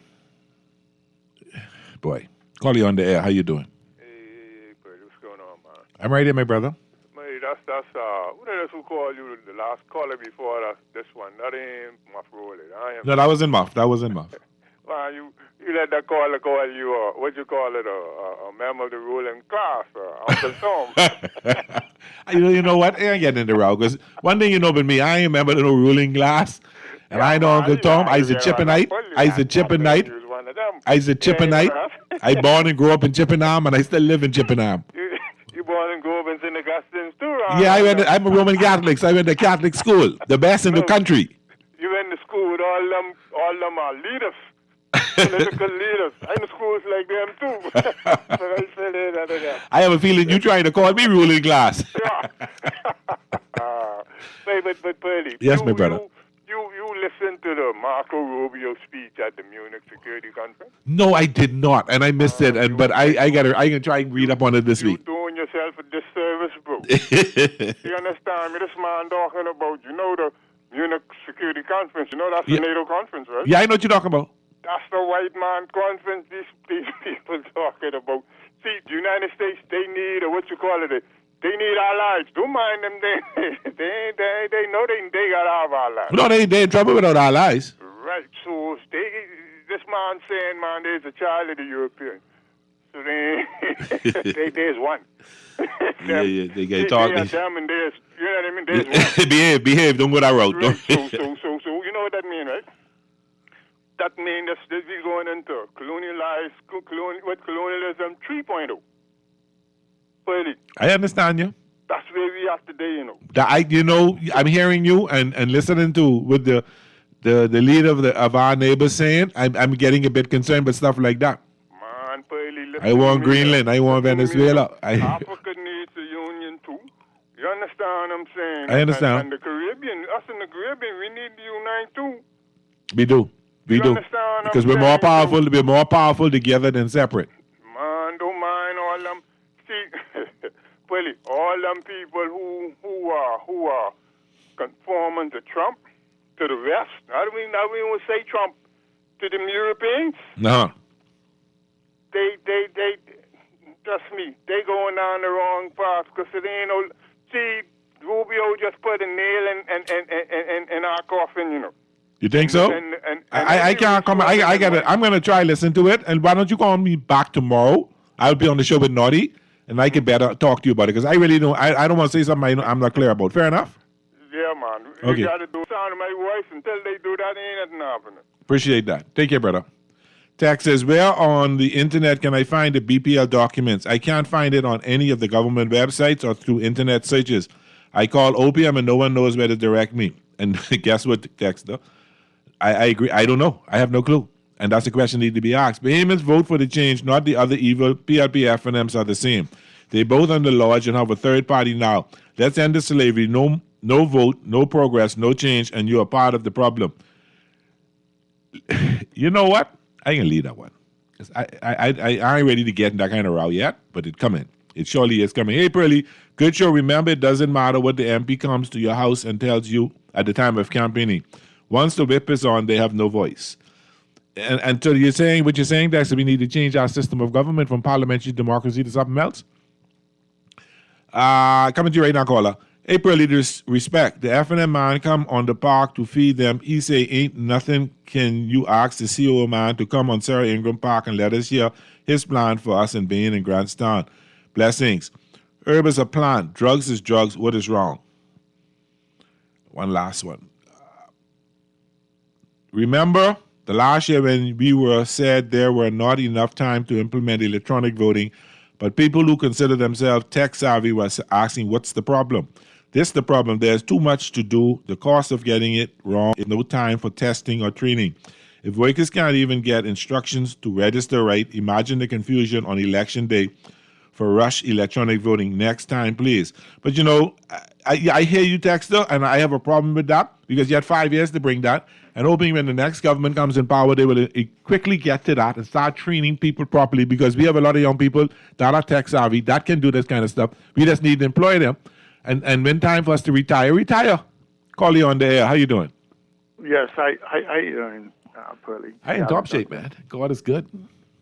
Speaker 7: Call you on the air. How you doing?
Speaker 16: Hey, what's going on, man?
Speaker 7: I'm right here, my brother.
Speaker 16: Mate, that's who called you the last caller before this one. That ain't Muff Rolling.
Speaker 7: No, that wasn't Muff.
Speaker 16: Man, you let that caller call you, what you call it, a member of the ruling class, Uncle Tom.
Speaker 7: You know what? I ain't getting in the row because one thing you know about me, I ain't a member of no ruling class. And I know Uncle Tom. I's a Chippenite. I born and grew up in Chippenham, and I still live in Chippenham.
Speaker 16: You born and grew up in St. Augustine's too, right?
Speaker 7: Yeah, I'm a Roman Catholic, so I went to Catholic school, the best in the country.
Speaker 16: You went to school with all them leaders, political leaders. I in schools like them too.
Speaker 7: I have a feeling you trying to call me ruling class.
Speaker 16: But Pearly.
Speaker 7: Yes, my brother.
Speaker 16: You listened to the Marco Rubio speech at the Munich Security Conference?
Speaker 7: No, I did not, and I missed it. But I can try and read up on it this week.
Speaker 16: You're doing yourself a disservice, bro. You understand me? This man talking about, the Munich Security Conference. That's the NATO conference, right?
Speaker 7: Yeah, I know what you're talking about.
Speaker 16: That's the white man conference these people talking about. See, the United States, they need, they need allies. Don't mind them. They know they got to have allies.
Speaker 7: No, they in trouble without allies.
Speaker 16: Right. So this man saying, man, there's a child of the European. So there's one.
Speaker 7: Yeah, they get talking.
Speaker 16: They are them and there's, you know what I mean? There's one.
Speaker 7: behave. Don't go that route.
Speaker 16: Right. So you know what that means, right? That means that we're going into colonialism 3.0. Really.
Speaker 7: I understand you.
Speaker 16: That's where we are today,
Speaker 7: I'm hearing you and listening to what the leader of our neighbors saying. I'm getting a bit concerned with stuff like that.
Speaker 16: Man, really,
Speaker 7: I want Greenland. I want Venezuela.
Speaker 16: Africa needs a union too. You understand what I'm saying?
Speaker 7: I understand.
Speaker 16: And the Caribbean, us in the Caribbean, we need to unite too.
Speaker 7: We do. Because we're more powerful. We're more powerful together than separate.
Speaker 16: Man, don't mind all them. See, really, all them people who are conforming to Trump, to the West. I don't even say Trump to them Europeans.
Speaker 7: No.
Speaker 16: They trust me. They going down the wrong path because it ain't no. See, Rubio just put a nail in our coffin,
Speaker 7: You think so? I can't come. I got it. I'm gonna try listen to it. And why don't you call me back tomorrow? I'll be on the show with Naughty, and I can better talk to you about it because I really don't. I don't want to say something I'm not clear about. Fair enough.
Speaker 16: Yeah, man.
Speaker 7: Okay.
Speaker 16: You got to do sound of my voice until they do that. Ain't nothing happening.
Speaker 7: Appreciate that. Take care, brother. Text says, where on the internet can I find the BPL documents? I can't find it on any of the government websites or through internet searches. I call OPM and no one knows where to direct me. And guess what, Texter? I agree. I don't know. I have no clue. And that's a question that needs to be asked. Bahamians vote for the change, not the other evil. PLP, FNMs are the same. They both under lodge and have a third party now. Let's end the slavery. No vote, no progress, no change, and you are part of the problem. You know what? I can leave that one. I ain't ready to get in that kind of row yet, but it's coming. It surely is coming. Hey, Pearly, good show. Remember, it doesn't matter what the MP comes to your house and tells you at the time of campaigning. Once the whip is on, they have no voice. And so you're saying, what you're saying, Dexter, we need to change our system of government from parliamentary democracy to something else? Coming to you right now, caller. April leaders respect. The FNM man come on the park to feed them. He say, ain't nothing can you ask the CO man to come on Sarah Ingram Park and let us hear his plan for us in Bain and Grandstand. Blessings. Herb is a plant. Drugs is drugs. What is wrong? One last one. Remember the last year when we were said there were not enough time to implement electronic voting, but people who consider themselves tech savvy was asking, what's the problem? This is the problem. There's too much to do. The cost of getting it wrong, no time for testing or training. If workers can't even get instructions to register right, imagine the confusion on election day for rush electronic voting. Next time, please. But I hear you, Texter, and I have a problem with that because you had 5 years to bring that. And hoping when the next government comes in power, they will quickly get to that and start training people properly because we have a lot of young people that are tech savvy, that can do this kind of stuff. We just need to employ them. And when time for us to retire. Call you on the air. How you doing?
Speaker 17: Yes, I Pearly.
Speaker 7: I in top shape, man. God is good.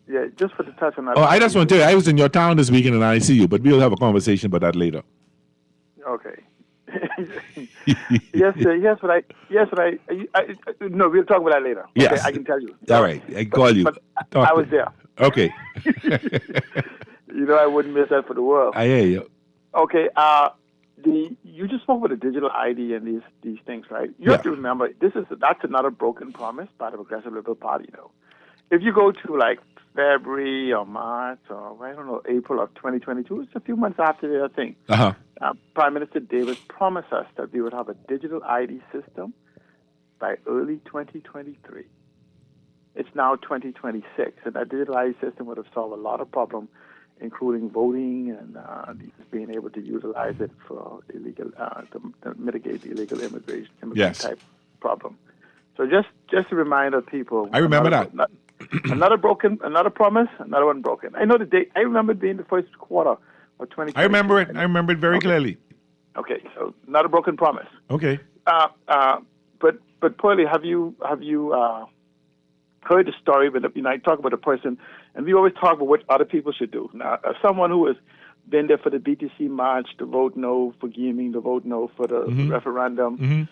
Speaker 17: Yeah, just for the touch on that.
Speaker 7: Oh, I just want to tell you, I was in your town this weekend and I see you, but we'll have a conversation about that later.
Speaker 17: Okay. Yes, no, we'll talk about that later.
Speaker 7: Yes.
Speaker 17: Okay, I can tell you.
Speaker 7: All right, I call you.
Speaker 17: But I was there.
Speaker 7: Okay.
Speaker 17: I wouldn't miss that for the world.
Speaker 7: I hear you.
Speaker 17: Okay, you just spoke about the digital ID and these things, right? You have to remember, that's another broken promise by the Progressive Liberal Party, If you go to like February or March or April of 2022, it's a few months after their thing.
Speaker 7: Uh-huh.
Speaker 17: Prime Minister Davis promised us that we would have a digital ID system by early 2023. It's now 2026, and that digital ID system would have solved a lot of problems, including voting and being able to utilize it for illegal to mitigate the illegal immigration type problem. So just a reminder, people.
Speaker 7: I remember that.
Speaker 17: Another promise, another one broken. I know the date. I remember it being the first quarter of 2020.
Speaker 7: I remember it. I remember it very clearly.
Speaker 17: Okay, so not a broken promise.
Speaker 7: Okay.
Speaker 17: But Pearly, have you heard the story, but I talk about a person, and we always talk about what other people should do. Now, someone who has been there for the BTC march, the vote no for gaming, the vote no for the referendum,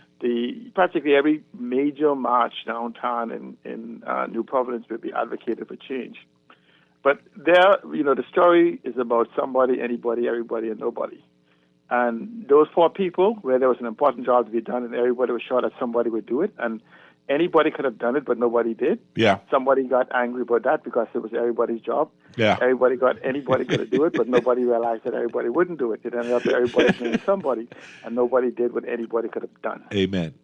Speaker 17: practically every major march downtown in New Providence will be advocated for change. But there, the story is about somebody, anybody, everybody, and nobody. And those 4 people, where there was an important job to be done, and everybody was sure that somebody would do it, and anybody could have done it, but nobody did.
Speaker 7: Yeah.
Speaker 17: Somebody got angry about that because it was everybody's job.
Speaker 7: Yeah.
Speaker 17: Anybody could do it, but nobody realized that everybody wouldn't do it. It ended up everybody blaming somebody, and nobody did what anybody could have done.
Speaker 7: Amen.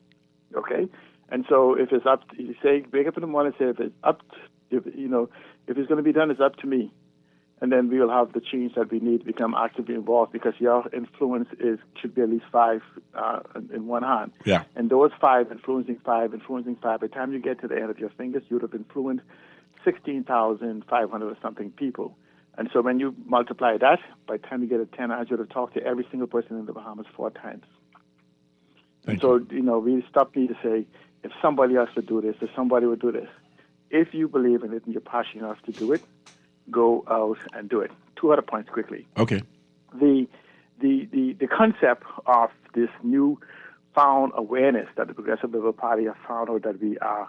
Speaker 17: Okay? And so if it's up, you say, wake up in the morning and say, if it's up, if it's going to be done, it's up to me. And then we will have the change that we need to become actively involved, because your influence should be at least 5 in one hand.
Speaker 7: Yeah.
Speaker 17: And those 5, influencing 5, by the time you get to the end of your fingers, you would have influenced 16,500 or something people. And so when you multiply that, by the time you get to 10 hours, you would have talked to every single person in the Bahamas 4 times. So we stop me to say, if somebody else would do this, if somebody would do this, if you believe in it and you're passionate enough to do it, go out and do it. 2 other points quickly.
Speaker 7: Okay.
Speaker 17: The concept of this new found awareness that the Progressive Liberal Party has found out that we are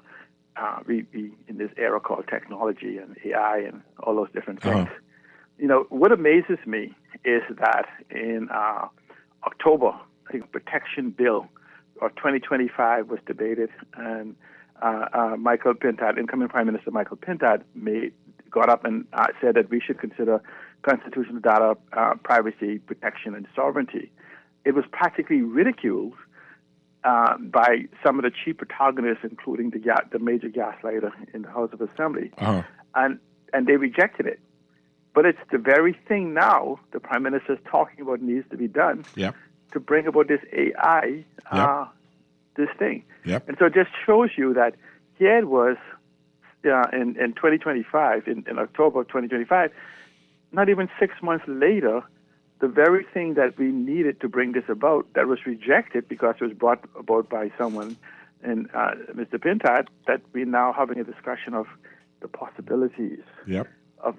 Speaker 17: we in this era called technology and AI and all those different things. What amazes me is that in October, I think Protection Bill of 2025 was debated, and Michael Pintad, incoming Prime Minister Michael Pintad, got up and said that we should consider constitutional data privacy, protection, and sovereignty. It was practically ridiculed by some of the chief protagonists, including the major gaslighter in the House of Assembly, and they rejected it. But it's the very thing now the Prime Minister is talking about needs to be done to bring about this AI, this thing. And so it just shows you that here it was in 2025, in October of 2025, not even 6 months later, the very thing that we needed to bring this about, that was rejected because it was brought about by someone, and Mr. Pintad, that we're now having a discussion of the possibilities of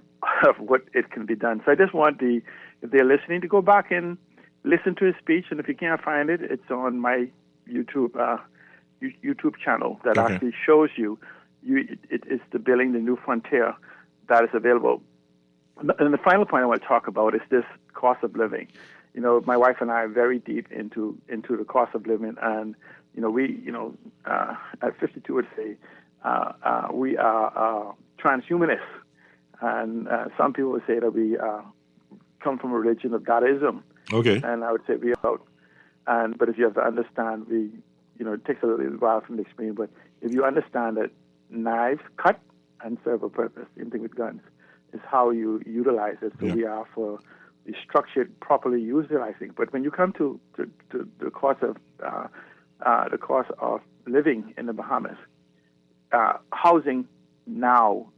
Speaker 17: what it can be done. So I just want if they're listening, to go back and listen to his speech, and if you can't find it, it's on my YouTube channel that actually shows you. It's the Building the New Frontier that is available. And the final point I want to talk about is this cost of living. My wife and I are very deep into the cost of living, and we at 52 would say we are transhumanists, and some people would say that we come from a religion of Dadaism.
Speaker 7: Okay.
Speaker 17: And I would say we are out. But if you have to understand, it takes a little while for me to explain. But if you understand that knives cut and serve a purpose, same thing with guns, is how you utilize it. So we are for the structured, properly utilizing. But when you come to the cost of living in the Bahamas, housing now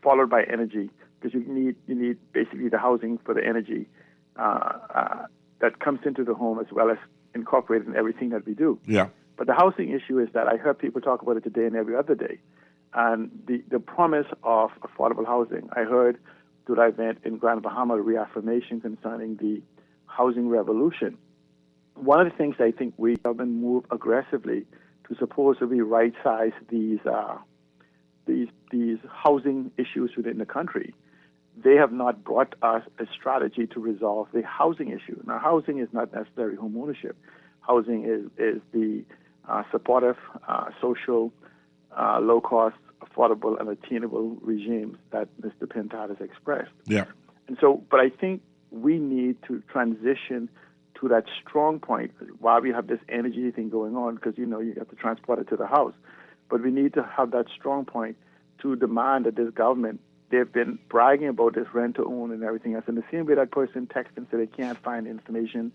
Speaker 17: followed by energy, because you need basically the housing for the energy that comes into the home, as well as incorporated in everything that we do.
Speaker 7: Yeah.
Speaker 17: But the housing issue is that I heard people talk about it today and every other day. And the promise of affordable housing, I heard through that event in Grand Bahama, reaffirmation concerning the housing revolution. One of the things I think we have been moved aggressively to supposedly right-size these housing issues within the country. They have not brought us a strategy to resolve the housing issue. Now, housing is not necessarily home ownership. Housing is the supportive, social, low-cost, affordable, and attainable regimes that Mr. Pintad has expressed.
Speaker 7: Yeah.
Speaker 17: And so, but I think we need to transition to that strong point while we have this energy thing going on, because, you have to transport it to the house. But we need to have that strong point to demand that this government, they've been bragging about this rent-to-own and everything else. In the same way that person texted and said they can't find information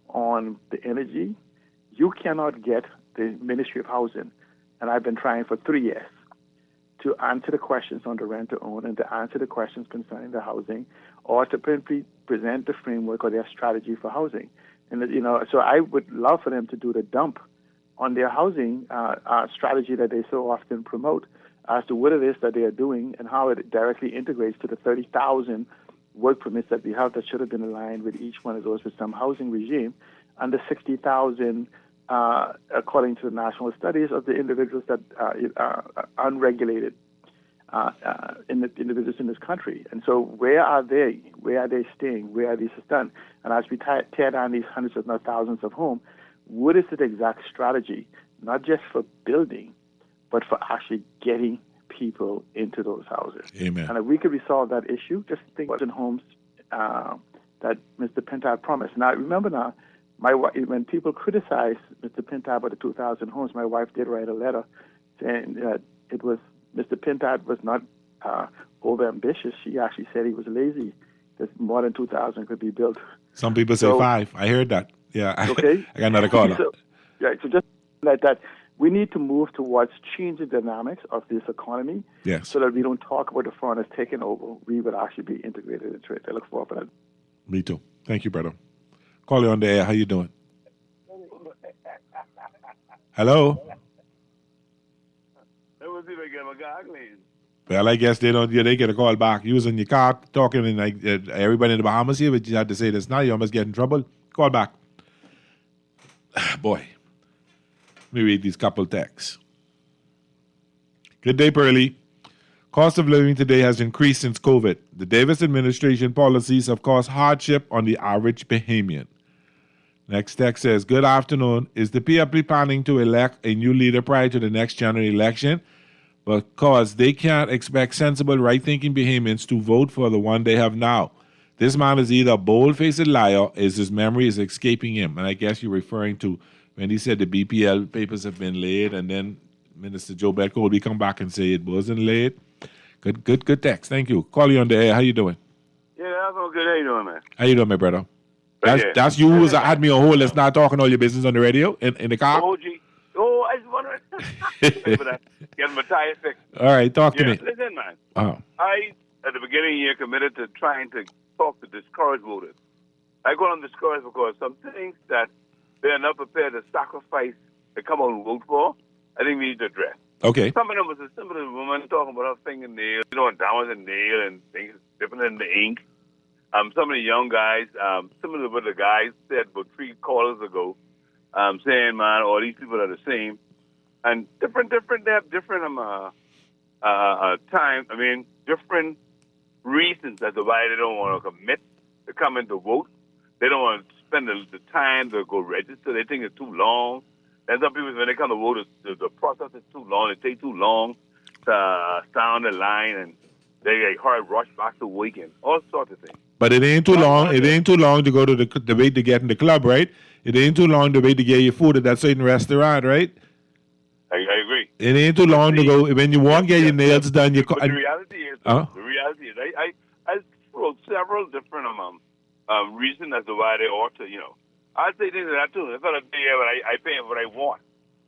Speaker 17: on the energy, you cannot get the Ministry of Housing, and I've been trying for 3 years, to answer the questions on the rent-to-own and to answer the questions concerning the housing, or to present the framework or their strategy for housing. And, so I would love for them to do the dump on their housing strategy that they so often promote, as to what it is that they are doing and how it directly integrates to the 30,000 work permits that we have that should have been aligned with each one of those with some housing regime, and the 60,000, according to the national studies, of the individuals that are unregulated individuals in this country. And so where are they? Where are they staying? Where are these done? And as we tear down these hundreds if not thousands of homes, what is the exact strategy, not just for building, but for actually getting people into those houses?
Speaker 7: Amen.
Speaker 17: And if we could resolve that issue, just think about the homes that Mr. Pintard promised. Now, remember now, when people criticize Mr. Pintard about the 2,000 homes, my wife did write a letter saying that it was Mr. Pintard was not over-ambitious. She actually said he was lazy, that more than 2,000 could be built.
Speaker 7: Some people say 5. I heard that. Yeah.
Speaker 17: Okay.
Speaker 7: I got another caller.
Speaker 17: So just like that, we need to move towards changing the dynamics of this economy,
Speaker 7: Yes.
Speaker 17: so that we don't talk about the foreigners taking over. We would actually be integrated into it. I look forward to that.
Speaker 7: Me too. Thank you, brother. Call you on the air. How you doing? Hello? Well, I guess they get a call back. You was in your car talking and like everybody in the Bahamas here, but you had to say this now. You almost get in trouble. Call back. Boy. Let me read these couple texts. Good day, Pearlie. Cost of living today has increased since COVID. The Davis administration policies have caused hardship on the average Bahamian. Next text says, good afternoon. Is the PFP planning to elect a new leader prior to the next general election? Because they can't expect sensible, right-thinking Bahamians to vote for the one they have now. This man is either a bold-faced liar or his memory is escaping him. And I guess you're referring to when he said the BPL papers have been laid, and then Minister Joe Bedco will come back and say it wasn't laid. Good text. Thank you. Call you on the air. How you doing?
Speaker 18: Yeah, that's all good. How you doing, man?
Speaker 7: How you doing, my brother?
Speaker 18: Yeah.
Speaker 7: That's you who had me on hold. Let's not talking all your business on the radio in the car.
Speaker 18: Oh, I was wondering. Getting my tires fixed.
Speaker 7: All right, talk to me.
Speaker 18: Listen, man.
Speaker 7: Uh-huh.
Speaker 18: I, at the beginning of the year, committed to trying to talk to discouraged voters. I go on discouraged because some things that they are not prepared to sacrifice to come out and vote for, I think we need to address.
Speaker 7: Okay.
Speaker 18: Some of them was as simple as a woman talking about her fingernails, and diamonds and nail and things dipping in the ink. Some of the young guys, similar to what the guys said about 3 callers ago, saying, man, all these people are the same. And different, they have different time, different reasons as to why they don't want to commit to come in to vote. They don't want to spend the time to go register. They think it's too long. And some people, when they come to vote, the process is too long. It takes too long to sound the line, and they get hard rush back to weekend. All sorts of things.
Speaker 7: But it ain't too long. It ain't too long to go to the wait to get in the club, right? It ain't too long to wait to get your food at that certain restaurant, right?
Speaker 18: I agree.
Speaker 7: It ain't too long to go when you want to get your nails done.
Speaker 18: But the reality is, I wrote several different reasons as to why they ought to, I'd say things like that too. It's not a day, but I pay for what I want.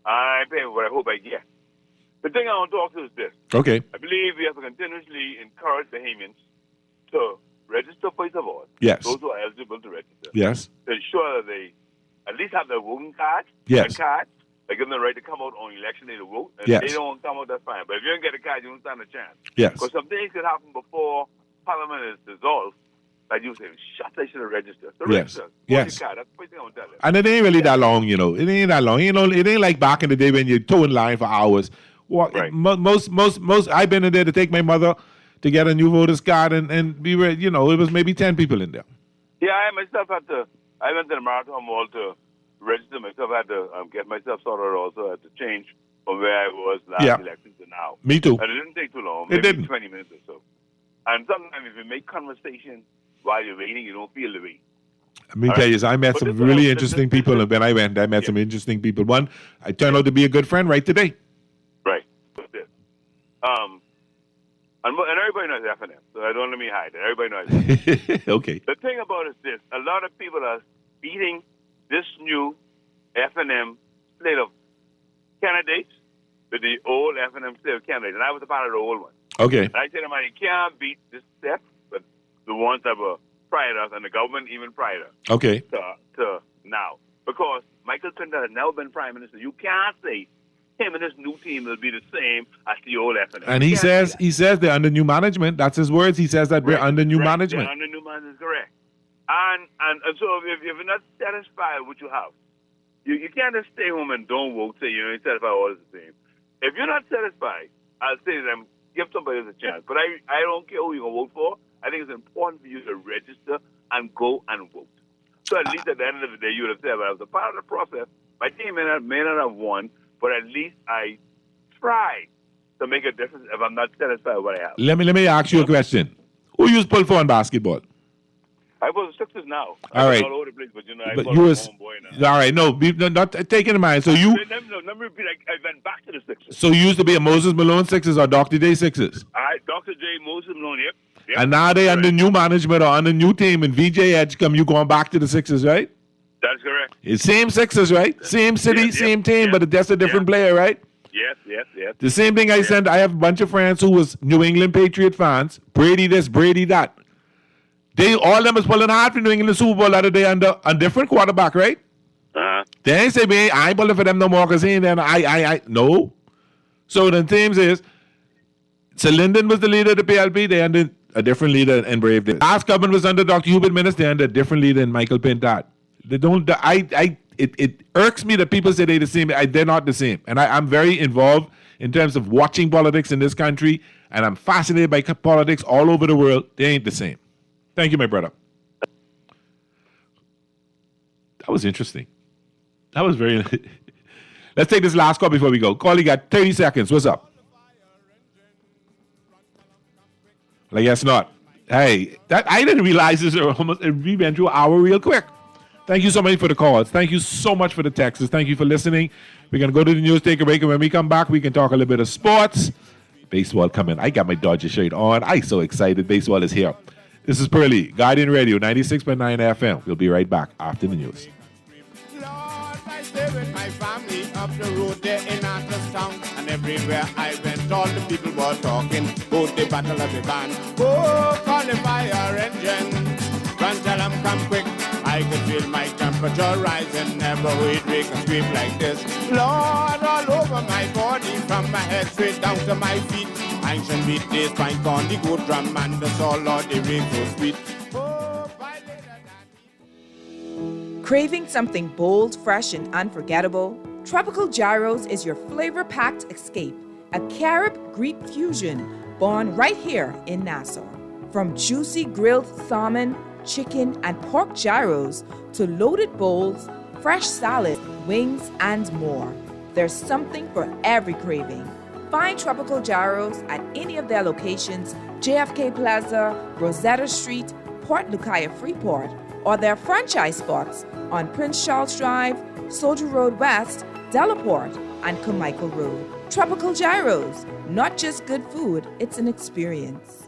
Speaker 18: I pay for what I hope I get. The thing I want to talk to is this.
Speaker 7: Okay.
Speaker 18: I believe we have to continuously encourage Bahamians to register first of all.
Speaker 7: Yes.
Speaker 18: Those who are eligible to register.
Speaker 7: Yes.
Speaker 18: To ensure that they at least have their voting card.
Speaker 7: Yes.
Speaker 18: A card. They give them the right to come out on election day to vote. And
Speaker 7: Yes.
Speaker 18: if they don't come out, that's fine. But if you don't get a card, you don't stand a chance.
Speaker 7: Yes.
Speaker 18: Because some things could happen before Parliament is dissolved. Like you say, shucks, they should have registered. So
Speaker 7: Yes.
Speaker 18: register.
Speaker 7: Yes.
Speaker 18: Your card. That's the first thing I want to tell you.
Speaker 7: And it ain't really that long, It ain't that long. It ain't like back in the day when you're towing line for hours. Well, most. I've been in there to take my mother to get a new voter's card, and we were, it was maybe 10 people in there.
Speaker 18: Yeah, I myself I went to the Marathon Mall to register myself. I had to get myself sorted also. I had to change from where I was last election to now.
Speaker 7: Me too.
Speaker 18: And it didn't take too long.
Speaker 7: It
Speaker 18: Maybe
Speaker 7: didn't.
Speaker 18: 20 minutes or so. And sometimes if you make conversation while you're waiting, you don't feel the wait.
Speaker 7: Let me tell you, I met some really interesting people, and when I went, I met some interesting people. One, I turned out to be a good friend right today.
Speaker 18: Right. That's it. And everybody knows FNM, so I don't let me hide it. Everybody knows it.
Speaker 7: Okay.
Speaker 18: The thing about it is this. A lot of people are beating this new FNM slate of candidates with the old FNM slate of candidates. And I was a part of the old one.
Speaker 7: Okay.
Speaker 18: And I said to them, you can't beat this set, but the ones that were prior to us and the government even prior to us.
Speaker 7: Okay.
Speaker 18: To now. Because Michael Clinton has never been prime minister. You can't say him and his new team will be the same as the old FNL.
Speaker 7: And he says they're under new management. That's his words. He says that we're under new management.
Speaker 18: They're under new management, correct. And so if you're not satisfied with what you have, you can't just stay home and don't vote, say you're satisfied all is the same. If you're not satisfied, I'll say to them, give somebody else a chance. But I don't care who you're going to vote for. I think it's important for you to register and go and vote. So at least at the end of the day, you would have said, well, I was a part of the process. My team may not have won, but at least I tried to make a difference if I'm not satisfied with what I have.
Speaker 7: Let me ask you a question. Who you pull for in basketball?
Speaker 18: I was the Sixers now.
Speaker 7: All right.
Speaker 18: All over the place, but I
Speaker 7: But
Speaker 18: was
Speaker 7: you
Speaker 18: a
Speaker 7: was
Speaker 18: homeboy now.
Speaker 7: all right. No, not taking in mind. So you
Speaker 18: Let me repeat. I went back to the Sixers.
Speaker 7: you used to be a Moses Malone Sixers or Dr. J Sixers,
Speaker 18: Dr. J. Moses Malone, yep.
Speaker 7: and now they under new management or under new team, and VJ Edgecombe, you going back to the Sixers, right?
Speaker 18: That's correct.
Speaker 7: It's same Sixers, right? Same city, same team, but that's a different player, right?
Speaker 18: Yes.
Speaker 7: The same thing I said. I have a bunch of friends who was New England Patriot fans. Brady this, Brady that. They all them was pulling hard for New England Super Bowl other day under a different quarterback, right? They ain't say, I ain't pulling for them no more because he ain't there. I no. So the thing is, so Linden was the leader of the PLP. They under a different leader in Brave Days. Last government was under Dr. Hubert Minnis. They under a different leader in Michael Pintat. They don't. It irks me that people say they're the same. They're not the same. And I'm very involved in terms of watching politics in this country, and I'm fascinated by politics all over the world. They ain't the same. Thank you, my brother. That was interesting. That was very... Let's take this last call before we go. Call, you got 30 seconds. What's up? I guess not. Hey, I didn't realize this. We went through an hour real quick. Thank you so much for the calls. Thank you so much for the texts. Thank you for listening. We're going to go to the news, take a break, and when we come back, we can talk a little bit of sports. Baseball coming. I got my Dodger shirt on. I'm so excited. Baseball is here. This is Pearly, Guardian Radio, 96.9 FM. We'll be right back after the news.
Speaker 5: I stay with my family up the road there in Atlastown. And everywhere I went, all the people were talking about the battle of the band. Oh, call the fire engine. Run, tell them come quick. I could feel my temperature rising. Never heard Reagan scream like this. Lord, all over my body, from my head straight down to my feet. Ancient beat days, pine on the good drum, and the soul, Lord, the ring so sweet.
Speaker 19: Craving something bold, fresh, and unforgettable? Tropical Gyros is your flavor-packed escape, a Carib-Greek fusion born right here in Nassau. From juicy grilled salmon, chicken, and pork gyros to loaded bowls, fresh salad, wings, and more. There's something for every craving. Find Tropical Gyros at any of their locations, JFK Plaza, Rosetta Street, Port Lucaya Freeport, or their franchise spots on Prince Charles Drive, Soldier Road West, Delaport, and Carmichael Road. Tropical Gyros, not just good food, it's an experience.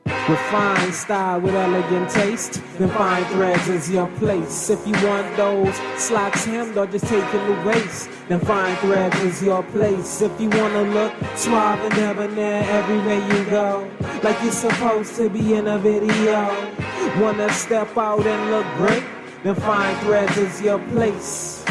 Speaker 20: Refined style with elegant taste, then Fine Threads is your place. If you want those slacks hemmed or just taking the waist, then Fine Threads is your place. If you wanna look suave and debonair everywhere you go, like you're supposed to be in a video, wanna step out and look great, then Fine Threads is your place.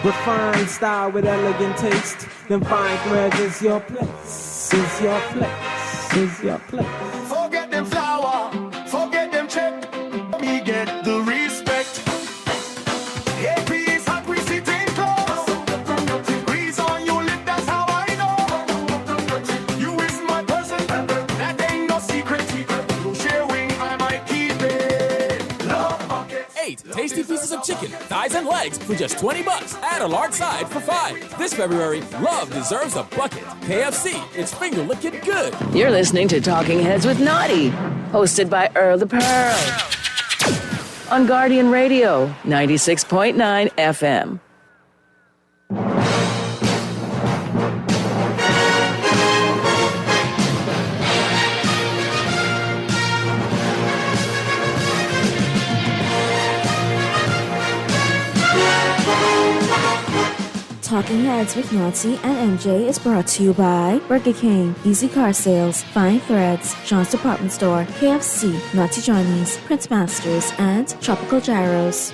Speaker 20: Refined style with elegant taste, then Fine Threads is your place. Is your place. Is your place.
Speaker 11: Forget them flower, forget them check. Me get the respect. AP is hot, we sitting close. Breeze on your lip, that's how I know. You is my person, that ain't no secret. You sharing, I might keep it. Love buckets.
Speaker 21: 8 tasty pieces of chicken, thighs and legs for just $20. Add a large side for $5. This February, love deserves a bucket. KFC, it's finger licking good.
Speaker 2: You're listening to Talking Heads with Naughty, hosted by Earl the Pearl. On Guardian Radio, 96.9 FM.
Speaker 6: Talking Heads with Naughty and MJ is brought to you by Burger King, Easy Car Sales, Fine Threads, John's Department Store, KFC, Naughty Johnny's, Prince Masters, and Tropical Gyros.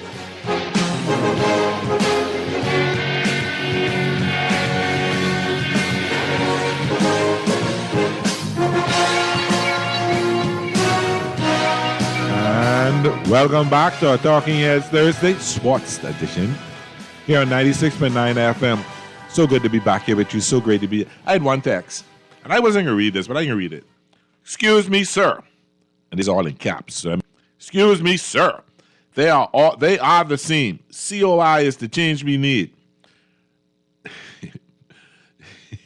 Speaker 7: And welcome back to our Talking Heads Thursday Sports Edition here on 96.9 FM. So good to be back here with you. So great to be. I had one text, and I wasn't going to read this, but I can read it. Excuse me, sir. And it's all in caps. So, excuse me, sir. They are the same. COI is the change we need.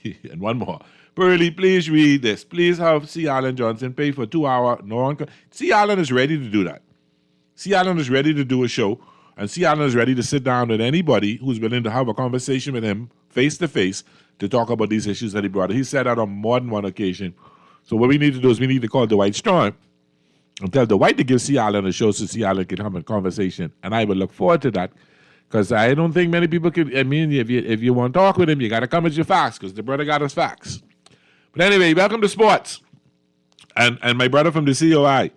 Speaker 7: And one more. Pearly, please read this. Please have C. Allen Johnson pay for 2 hour. C. Allen is ready to do that. C. Allen is ready to do a show, and C. Allen is ready to sit down with anybody who's willing to have a conversation with him face to face to talk about these issues that he brought. He said that on more than one occasion. So what we need to do is we need to call Dwight Strong and tell Dwight to give C. Allen a show so C. Allen can have a conversation. And I would look forward to that, because I don't think many people could. I mean, if you want to talk with him, you got to come with your facts, because the brother got his facts. But anyway, welcome to sports. And my brother from the COI.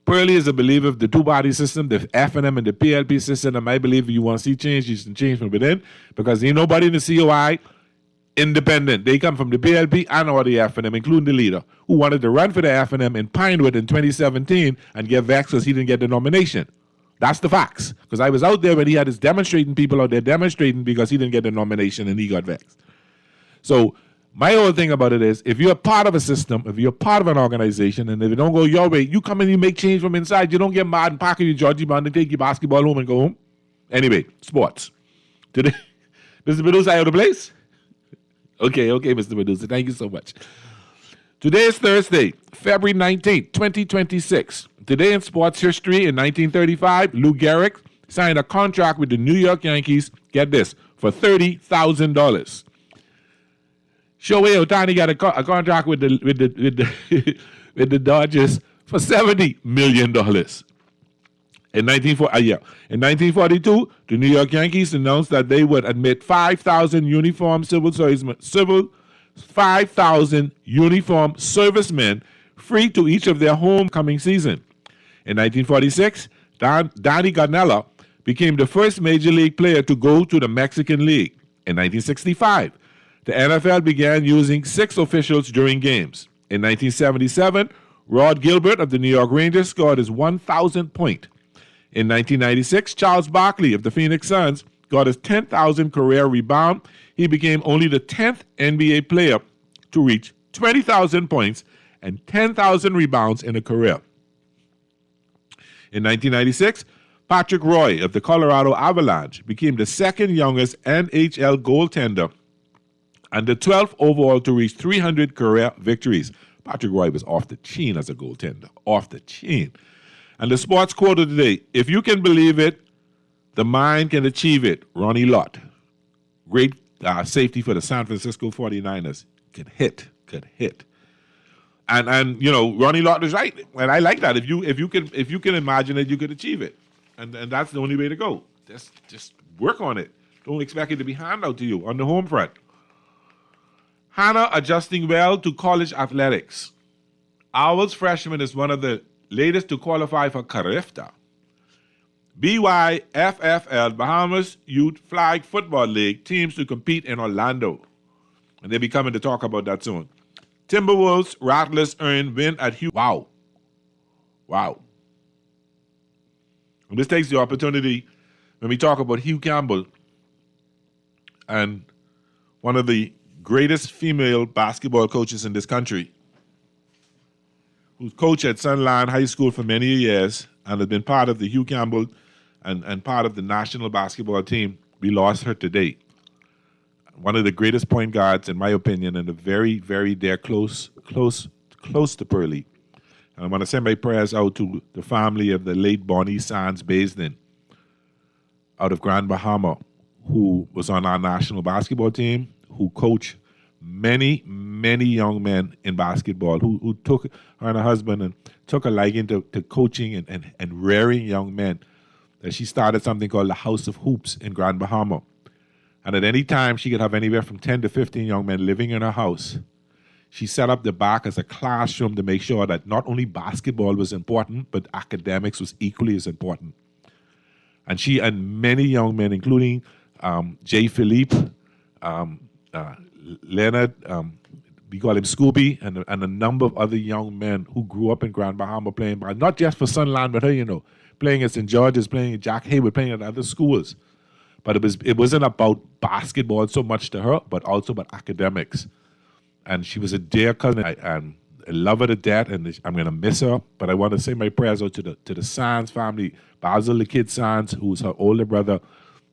Speaker 7: Pearly is a believer of the two-body system, the FNM and the PLP system. And I believe if you want to see change, you can change from within, because ain't nobody in the COI independent. They come from the PLP and or the FNM, including the leader, who wanted to run for the FNM in Pinewood in 2017 and get vexed because he didn't get the nomination. That's the facts. Because I was out there when he had his demonstrating people out there demonstrating because he didn't get the nomination and he got vexed. So my whole thing about it is, if you're part of a system, if you're part of an organization, and if it don't go your way, you come and you make change from inside. You don't get mad and pack your Georgie band and take your basketball home and go home. Anyway, sports. Today, Mr. Medusa, out of place? Okay, Mr. Medusa. Thank you so much. Today is Thursday, February 19th, 2026. Today in sports history, in 1935, Lou Gehrig signed a contract with the New York Yankees, get this, for $30,000. Shohei Ohtani got a contract with the with the Dodgers for $70 million. In 1942, the New York Yankees announced that they would admit 5,000 uniformed servicemen free to each of their homecoming season. In 1946, Danny Garnella became the first major league player to go to the Mexican League. In 1965, the NFL began using 6 officials during games. In 1977, Rod Gilbert of the New York Rangers scored his 1,000th point. In 1996, Charles Barkley of the Phoenix Suns got his 10,000th career rebound. He became only the 10th NBA player to reach 20,000 points and 10,000 rebounds in a career. In 1996, Patrick Roy of the Colorado Avalanche became the second youngest NHL goaltender and the 12th overall to reach 300 career victories. Patrick Roy was off the chain as a goaltender, off the chain. And the sports quote of the day, if you can believe it, the mind can achieve it. Ronnie Lott, great safety for the San Francisco 49ers, could hit. And you know, Ronnie Lott is right, and I like that. If you can imagine it, you could achieve it, and that's the only way to go. Just work on it. Don't expect it to be handed out to you on the home front. Hannah adjusting well to college athletics. Owls freshman is one of the latest to qualify for Carifta. BYFFL, Bahamas Youth Flag Football League, teams to compete in Orlando. And they'll be coming to talk about that soon. Timberwolves, Rattlers earn win at Hugh. Wow. And this takes the opportunity when we talk about Hugh Campbell and one of the greatest female basketball coaches in this country, who's coached at Sunland High School for many years and has been part of the Hugh Campbell and part of the national basketball team. We lost her today. One of the greatest point guards, in my opinion, and a very, very dear, close to Pearly. And I want to send my prayers out to the family of the late Bonnie Sands Baisden out of Grand Bahama, who was on our national basketball team, who coached many, many young men in basketball, who took her and her husband and took a liking to coaching and rearing young men. That she started something called the House of Hoops in Grand Bahama. And at any time, she could have anywhere from 10 to 15 young men living in her house. She set up the back as a classroom to make sure that not only basketball was important, but academics was equally as important. And she and many young men, including Jay Philippe, Leonard, we call him Scooby, and a number of other young men who grew up in Grand Bahama playing, but not just for Sunland, but her, playing at St. George's, playing at Jack Hayward, playing at other schools. But it wasn't about basketball so much to her, but also about academics. And she was a dear cousin, and I love her to death, and I'm gonna miss her. But I want to say my prayers out to the Sands family, Basil the Kid Sands, who's her older brother,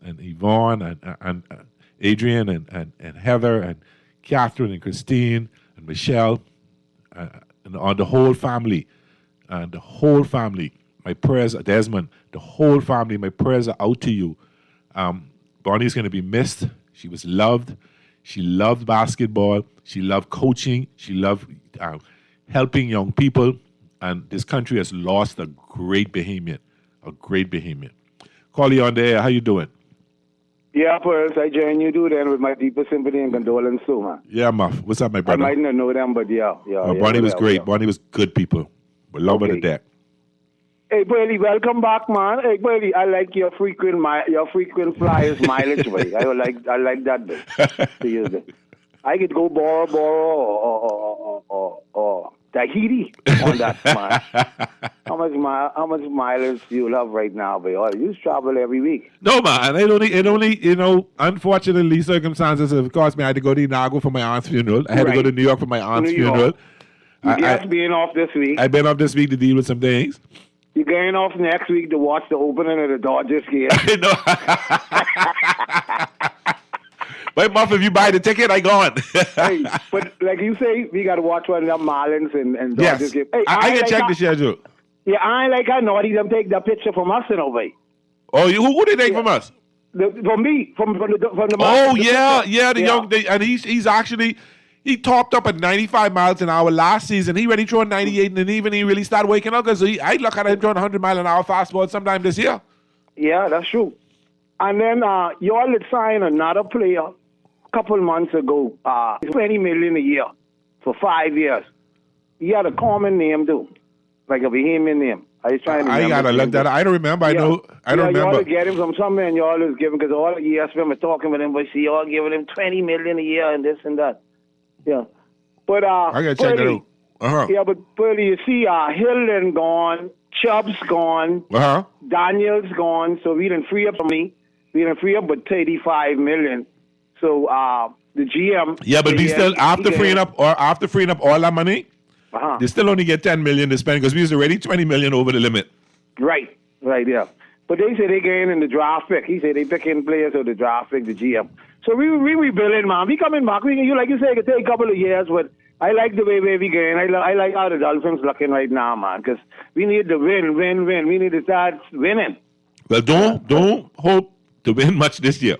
Speaker 7: and Yvonne and Adrian and Heather and Catherine and Christine and Michelle and on the whole family. And the whole family, my prayers, Desmond, the whole family, my prayers are out to you. Bonnie's going to be missed. She was loved. She loved basketball. She loved coaching. She loved helping young people. And this country has lost a great Bahamian. Call you on the air. How you doing?
Speaker 1: Yeah, Pearls, I join you do then with my deepest sympathy and condolence too, man.
Speaker 7: Yeah, Muff. What's up, my brother?
Speaker 1: I might not know them, but yeah.
Speaker 7: Bonnie was great. Bonnie was good people. We love her to death.
Speaker 1: Hey, Burley, welcome back, man. Hey, Burley, I like your frequent flyers mileage, way. I like that, way. I could go Bora or Tahiti on that, man. How much mileage do you have right now, boy? You travel every week.
Speaker 7: No, man. It only, unfortunately, circumstances have caused me. I had to go to Inago for my aunt's funeral. I had to go to New York for my aunt's funeral.
Speaker 1: You're being off this week.
Speaker 7: I've been off this week to deal with some things.
Speaker 1: You're going off next week to watch the opening of the Dodgers game.
Speaker 7: Wait, Muff, if you buy the ticket, I gone.
Speaker 1: Hey, but like you say, we got to watch one of them Marlins and Dodgers game. Hey,
Speaker 7: I can check the schedule.
Speaker 1: Yeah, I ain't like how naughty them take the picture from us in a way.
Speaker 7: Oh, who did they take from us?
Speaker 1: From me, from the
Speaker 7: Oh, the young, and he's actually, he topped up at 95 miles an hour last season. He already throwing 98 and even he really started waking up because I look at him throwing 100 mile an hour fastball sometime this year.
Speaker 1: Yeah, that's true. And then y'all had signed another player a couple months ago, $20 million a year for 5 years. He had a common name too, like a Bahamian name. I was trying to remember.
Speaker 7: I gotta look that up. I don't remember. I don't remember.
Speaker 1: Y'all get him from somewhere and y'all is giving, because all the ESPN were talking with him, but see, y'all giving him $20 million a year and this and that. Yeah. But
Speaker 7: I gotta check that out. Uh-huh.
Speaker 1: Yeah, but Pearly, you see, Hilden gone, Chubb's gone, Daniel's gone, so we didn't free up money. We didn't free up but $35 million. So the GM.
Speaker 7: Yeah, but we still after freeing up all that money, they still only get $10 million to spend because we was already $20 million over the limit.
Speaker 1: Right, yeah. But they say they gain in the draft pick. He said they picking players of the draft pick, the GM. So we rebuilding, man. We coming back. You like you say, it could take a couple of years, but I like the way we gain. I like how the Dolphins looking right now, man, because we need to win. We need to start winning.
Speaker 7: Well, don't hope to win much this year.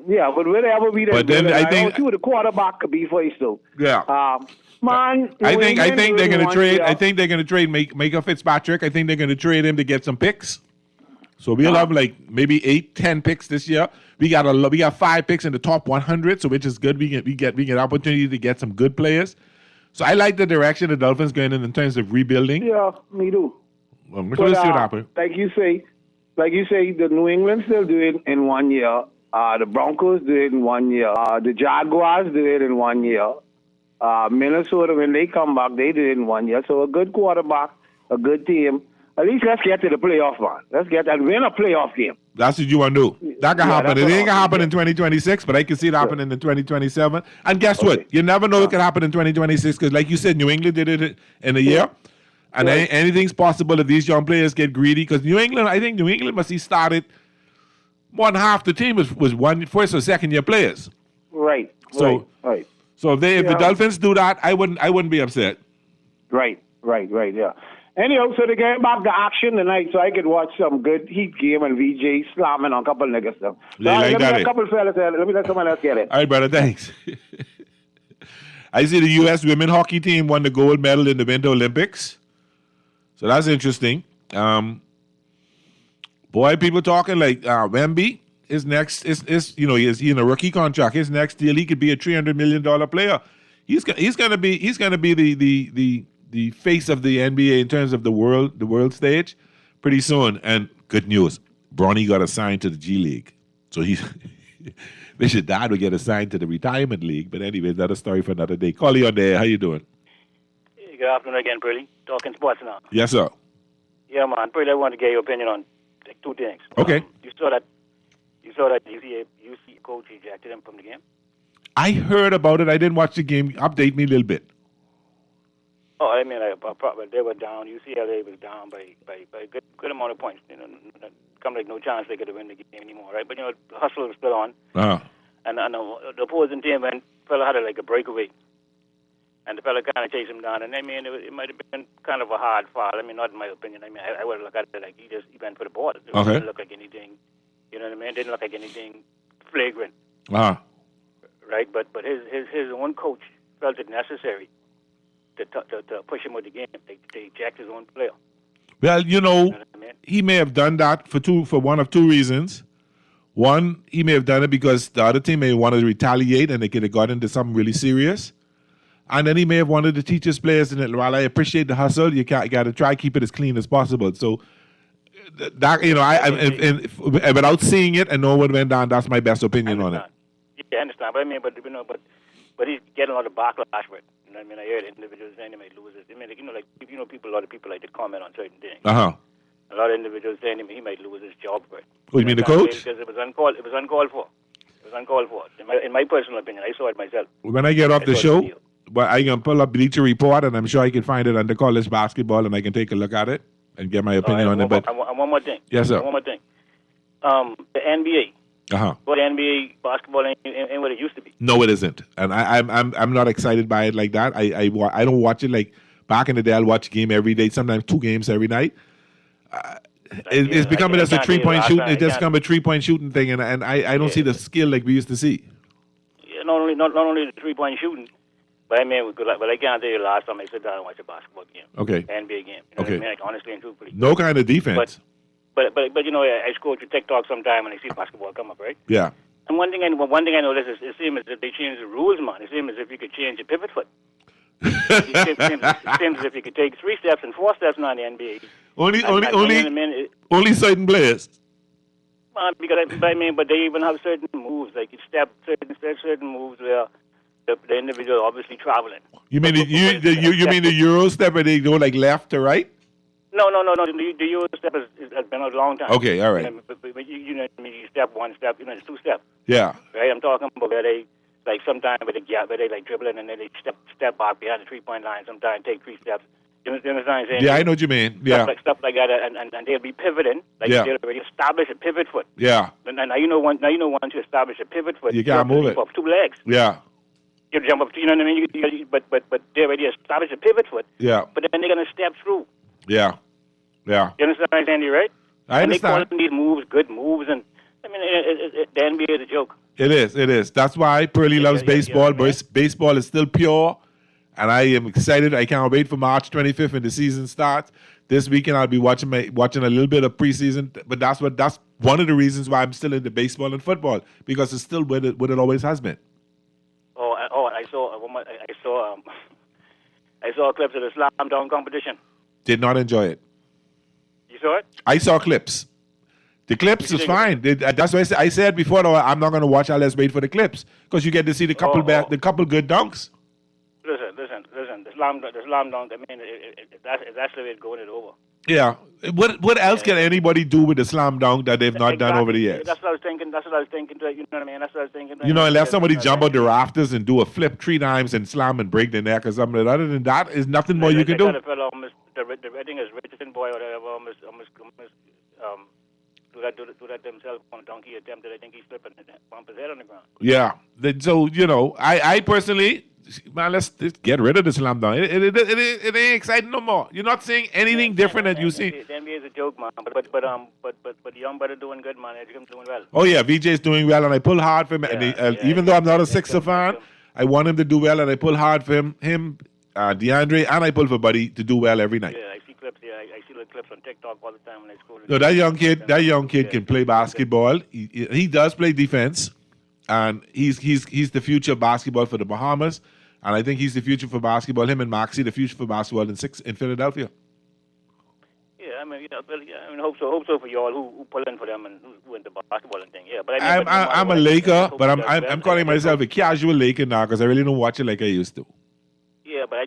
Speaker 1: Yeah, but whatever we
Speaker 7: But then I think
Speaker 1: the quarterback could be first though.
Speaker 7: Yeah.
Speaker 1: Man,
Speaker 7: I think they're going to trade. I think they're going to trade Micah Fitzpatrick. I think they're going to trade him to get some picks. So we'll have like maybe 8-10 picks this year. We got 5 picks in the top 100, so which is good. We get opportunity to get some good players. So I like the direction the Dolphins going in terms of rebuilding.
Speaker 1: Yeah, me too.
Speaker 7: Well, let's see what happens.
Speaker 1: Like you say, the New England still do it in 1 year. The Broncos do it in 1 year. The Jaguars do it in 1 year. Minnesota, when they come back, they do it in 1 year. So a good quarterback, a good team. At least let's get to the playoff, man. Let's get and win a playoff game.
Speaker 7: That's what you want to do. That can happen. It ain't going to happen in 2026, but I can see it happening in 2027. And guess what? You never know it could happen in 2026 because, like you said, New England did it in a year. And anything's possible if these young players get greedy. Because I think New England must have started more than half the team was first or second year players.
Speaker 1: Right.
Speaker 7: So if the Dolphins do that, I wouldn't be upset.
Speaker 1: Right. Yeah. Anyhow, so they get back to action tonight, so I could watch some good Heat game and VJ slamming on a couple niggas stuff. So let me let someone else get it.
Speaker 7: All right, brother. Thanks. I see the U.S. women hockey team won the gold medal in the Winter Olympics, so that's interesting. Boy, people talking like Wemby is next. Is he's in a rookie contract. His next deal, he could be a $300 million player. He's gonna be the face of the NBA in terms of the world stage pretty soon. And good news, Bronny got assigned to the G League. So Wish your dad would get assigned to the retirement league. But anyway, another story for another day. Call you on there. How you doing?
Speaker 4: Hey, good afternoon again, Pearly. Talking sports now.
Speaker 7: Yes, sir.
Speaker 4: Yeah, man. Pearly, I want to get your opinion on like, two things.
Speaker 7: Okay.
Speaker 4: You saw that UC coach ejected him from the game?
Speaker 7: I heard about it. I didn't watch the game. Update me a little bit.
Speaker 4: Oh, I mean, they were down. UCLA was down by a good amount of points. You know, come like no chance they could have win the game anymore, right? But you know, the hustle was still on, and the opposing team fella had a breakaway, and the fella kind of chased him down. And I mean, it might have been kind of a hard foul. I mean, not in my opinion. I mean, I would have looked at it like he went for the ball. It didn't look like anything. You know what I mean? It didn't look like anything flagrant, right? But his own coach felt it necessary to push him with the game. They eject his own player.
Speaker 7: Well, you know he may have done that for one of two reasons. One, he may have done it because the other team may have wanted to retaliate and they could have got into something really serious. And then he may have wanted to teach his players that while I appreciate the hustle, you got to try to keep it as clean as possible. So that I without seeing it and knowing what went down, that's my best opinion on it.
Speaker 4: Yeah, I understand. But I mean, but he's getting a lot of backlash with it. You know what I mean? I heard individuals saying he might lose it. I mean, a lot of people like to comment on certain things. A lot of individuals saying he might lose his job for it.
Speaker 7: Oh, you mean the coach?
Speaker 4: Because it was uncalled for. It was uncalled for. In my personal opinion, I saw it myself.
Speaker 7: When I get off the show, but I can pull up Bleacher Report, and I'm sure I can find it under college basketball, and I can take a look at it and get my opinion on it. But
Speaker 4: and one more thing.
Speaker 7: Yes, sir.
Speaker 4: One more thing. The NBA. But the NBA basketball ain't what it used to be.
Speaker 7: No, it isn't, and I'm not excited by it like that. I don't watch it like back in the day. I'll watch a game every day, sometimes 2 games every night. It's becoming as a 3-point shooting. It's just become a 3-point shooting thing, and I don't see the skill like we used to see.
Speaker 4: Yeah, not only the 3-point shooting, but I mean, I can't tell you the last time I sit down and watch a basketball game.
Speaker 7: Okay.
Speaker 4: NBA game. You know what I mean? Like, honestly and truthfully.
Speaker 7: No kind of defense.
Speaker 4: But you know, I scroll through TikTok sometime and I see basketball come up, right?
Speaker 7: Yeah.
Speaker 4: And one thing I noticed is it seems as if they changed the rules, man. It seems as if you could change your pivot foot. It seems as if you could take 3 steps and 4 steps now in the NBA.
Speaker 7: Only certain players.
Speaker 4: But they even have certain moves, like certain moves where the individual obviously traveling.
Speaker 7: You mean you mean the Euro step where they go like left to right?
Speaker 4: No. The Euro step has been a long time.
Speaker 7: Okay, all right.
Speaker 4: But you know, you step 1 step, you know, it's 2 steps.
Speaker 7: Yeah.
Speaker 4: Right. I'm talking about where they like sometimes with a gap where they like dribbling and then they step back behind the 3-point line. Sometimes take 3 steps. You understand what I'm saying?
Speaker 7: Yeah, I know what you mean. Yeah.
Speaker 4: Stuff like that, and they'll be pivoting. Like they'll already establish a pivot foot.
Speaker 7: Yeah.
Speaker 4: And now you know once you establish a pivot foot,
Speaker 7: you can't move it.
Speaker 4: Up 2 legs.
Speaker 7: Yeah.
Speaker 4: You jump up. You know what I mean? But they already established a pivot foot.
Speaker 7: Yeah.
Speaker 4: But then they're gonna step through.
Speaker 7: Yeah. Yeah.
Speaker 4: You understand what I'm saying, right?
Speaker 7: I understand.
Speaker 4: And they call these moves good moves, and I mean, the NBA is a joke.
Speaker 7: It is. That's why Pearly loves baseball. Baseball is still pure, and I am excited. I can't wait for March 25th when the season starts. This weekend I'll be watching a little bit of preseason, but that's one of the reasons why I'm still into baseball and football, because it's still what it always has been.
Speaker 4: I saw clips of the slam dunk competition.
Speaker 7: Did not enjoy it.
Speaker 4: You saw it?
Speaker 7: I saw clips. The clips is fine. That's why I said before, though, I'm not going to watch. Let's wait for the clips because you get to see the couple good dunks.
Speaker 4: Listen. The slam dunk. I mean, that's the way it's going over.
Speaker 7: Yeah. What else can anybody do with the slam dunk that they've not done over the years?
Speaker 4: That's what I was thinking. You know what I mean? That's what I was thinking.
Speaker 7: You know, unless somebody jump out the rafters and do a flip 3 times and slam and break the neck or something. Other than that, there's nothing more you can do.
Speaker 4: I think it's Richardson boy or whatever. Almost do that themselves on a donkey attempted. I think he slipped and bumped his head on the ground.
Speaker 7: Yeah. So, you know, I personally, man, let's get rid of the slam dunk. It ain't exciting no more. You're not seeing anything different that you see.
Speaker 4: The NBA is a joke, man. But the young brother doing good, man. He's doing well.
Speaker 7: Oh yeah, VJ's doing well, and I pull hard for him. Even though I'm not a Sixer fan, I want him to do well, and I pull hard for him, DeAndre, and I pull for Buddy to do well every night.
Speaker 4: Yeah, I see clips. Yeah, I see little clips on TikTok all the time when I school.
Speaker 7: No, that young kid can play basketball. He does play defense, and he's the future of basketball for the Bahamas, and I think he's the future for basketball. Him and Maxie, the future for basketball in Philadelphia.
Speaker 4: Yeah, I mean, hope so for y'all who pull in for them and who into basketball and thing. Yeah, but I mean,
Speaker 7: I'm a Laker, but I'm calling myself a casual Laker now because I really don't watch it like I used to.
Speaker 4: Yeah, but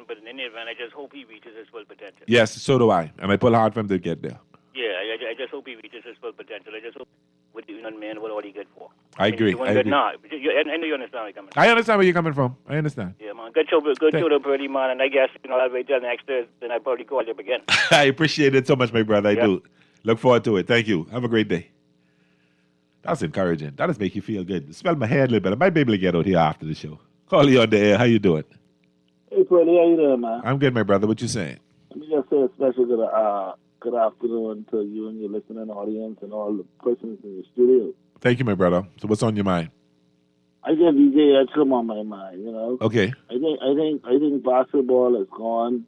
Speaker 4: but in any event, I just hope he reaches his full potential.
Speaker 7: Yes, so do I, and I pull hard for him to get there.
Speaker 4: Yeah, I just hope he reaches his full potential. I just hope with the man what all he good for.
Speaker 7: I agree.
Speaker 4: I know you understand where you're coming from.
Speaker 7: I understand where you're coming from. I understand.
Speaker 4: Yeah, man. Good show to Birdie, man. And I guess I'll wait till next Thursday, then I'll probably call you up again.
Speaker 7: I appreciate it so much, my brother. I do. Look forward to it. Thank you. Have a great day. That's encouraging. That does make you feel good. Smell my hair a little bit. I might be able to get out here after the show. Call you on the air. How you doing?
Speaker 3: Hey, Freddie, how you doing, man?
Speaker 7: I'm good, my brother. What you saying?
Speaker 3: Let me just say a special good afternoon to you and your listening audience and all the persons in the studio.
Speaker 7: Thank you, my brother. So what's on your mind?
Speaker 3: I get DJ Edgecombe on my mind, you know.
Speaker 7: Okay.
Speaker 3: I think basketball has gone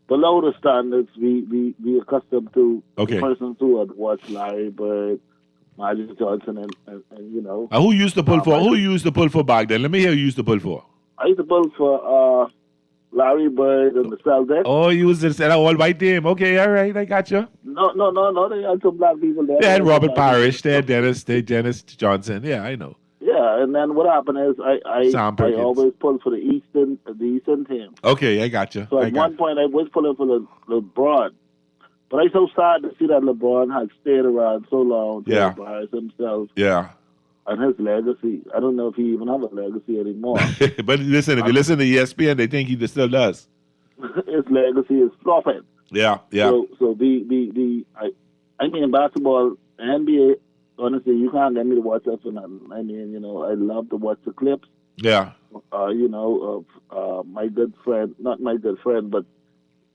Speaker 3: below the standards we accustomed to.
Speaker 7: Okay.
Speaker 3: The persons who had watched Larry Bird, Magic Johnson, and you know.
Speaker 7: Who used to pull for? Who used to pull for back then? Let me hear who used to pull for.
Speaker 3: I used to pull for Larry Bird and the Celtics.
Speaker 7: Oh, you was an all white team. Okay, all right, I got you.
Speaker 3: No. They had some black people there.
Speaker 7: They had Robert Parrish. They had Dennis Johnson. Yeah, I know.
Speaker 3: Yeah, and then what happened is I always pull for the Eastern team.
Speaker 7: Okay, I got you.
Speaker 3: So at one point I was pulling for LeBron, but I'm so sad to see that LeBron had stayed around so long to embarrass himself.
Speaker 7: Yeah.
Speaker 3: And his legacy. I don't know if he even have a legacy anymore.
Speaker 7: But listen, if you listen to ESPN, they think he still does.
Speaker 3: His legacy is flopping.
Speaker 7: Yeah.
Speaker 3: So I mean basketball, NBA. Honestly, you can't get me to watch that for nothing. I mean, you know, I love to watch the clips.
Speaker 7: Yeah.
Speaker 3: You know, of my good friend, not my good friend, but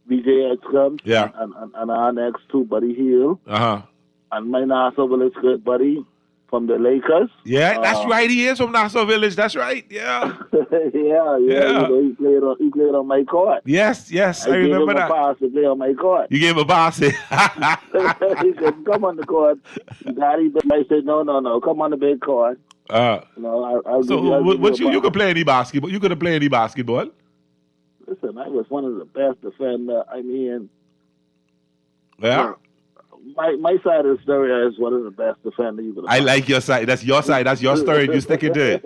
Speaker 3: BJ Edgecombe.
Speaker 7: Yeah.
Speaker 3: And our next two, Buddy Hield. And my Nassau Village good buddy from the Lakers.
Speaker 7: Yeah, that's right. He is from Nassau Village. That's right. Yeah.
Speaker 3: yeah. You know, he played on my court.
Speaker 7: Yes. I remember that.
Speaker 3: I gave him a pass to play on my court.
Speaker 7: You gave him a pass.
Speaker 3: He said, "Come on the court, Daddy." But I said, "No. Come on the big court."
Speaker 7: You could play any basketball. You could play any basketball.
Speaker 3: Listen, I was one of the best defenders. I mean,
Speaker 7: yeah.
Speaker 3: My side of the story is one of the best defenders you could have.
Speaker 7: I like your side. That's your side. That's your story. You stick it to it.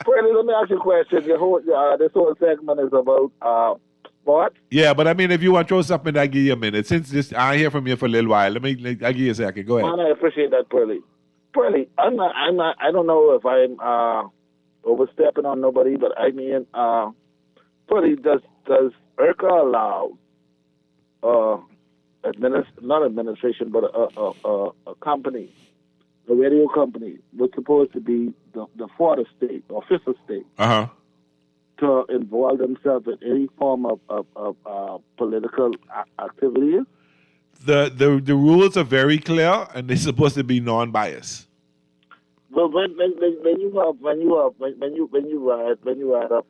Speaker 3: Freddie, let me ask you a question. This whole segment is about what?
Speaker 7: Yeah, but I mean, if you want to throw something, I'll give you a minute. Since I hear from you for a little while, I'll give you a second. Go ahead.
Speaker 3: Man, I appreciate that, Pearly. Pearly, I'm not. I don't know if I'm overstepping on nobody, but I mean, Pearly, does IRCA allow not administration, but a company, a radio company, was supposed to be the fourth estate or fifth estate, to involve themselves in any form of political activities?
Speaker 7: The rules are very clear, and they're supposed to be non-biased.
Speaker 3: Well, when you ride up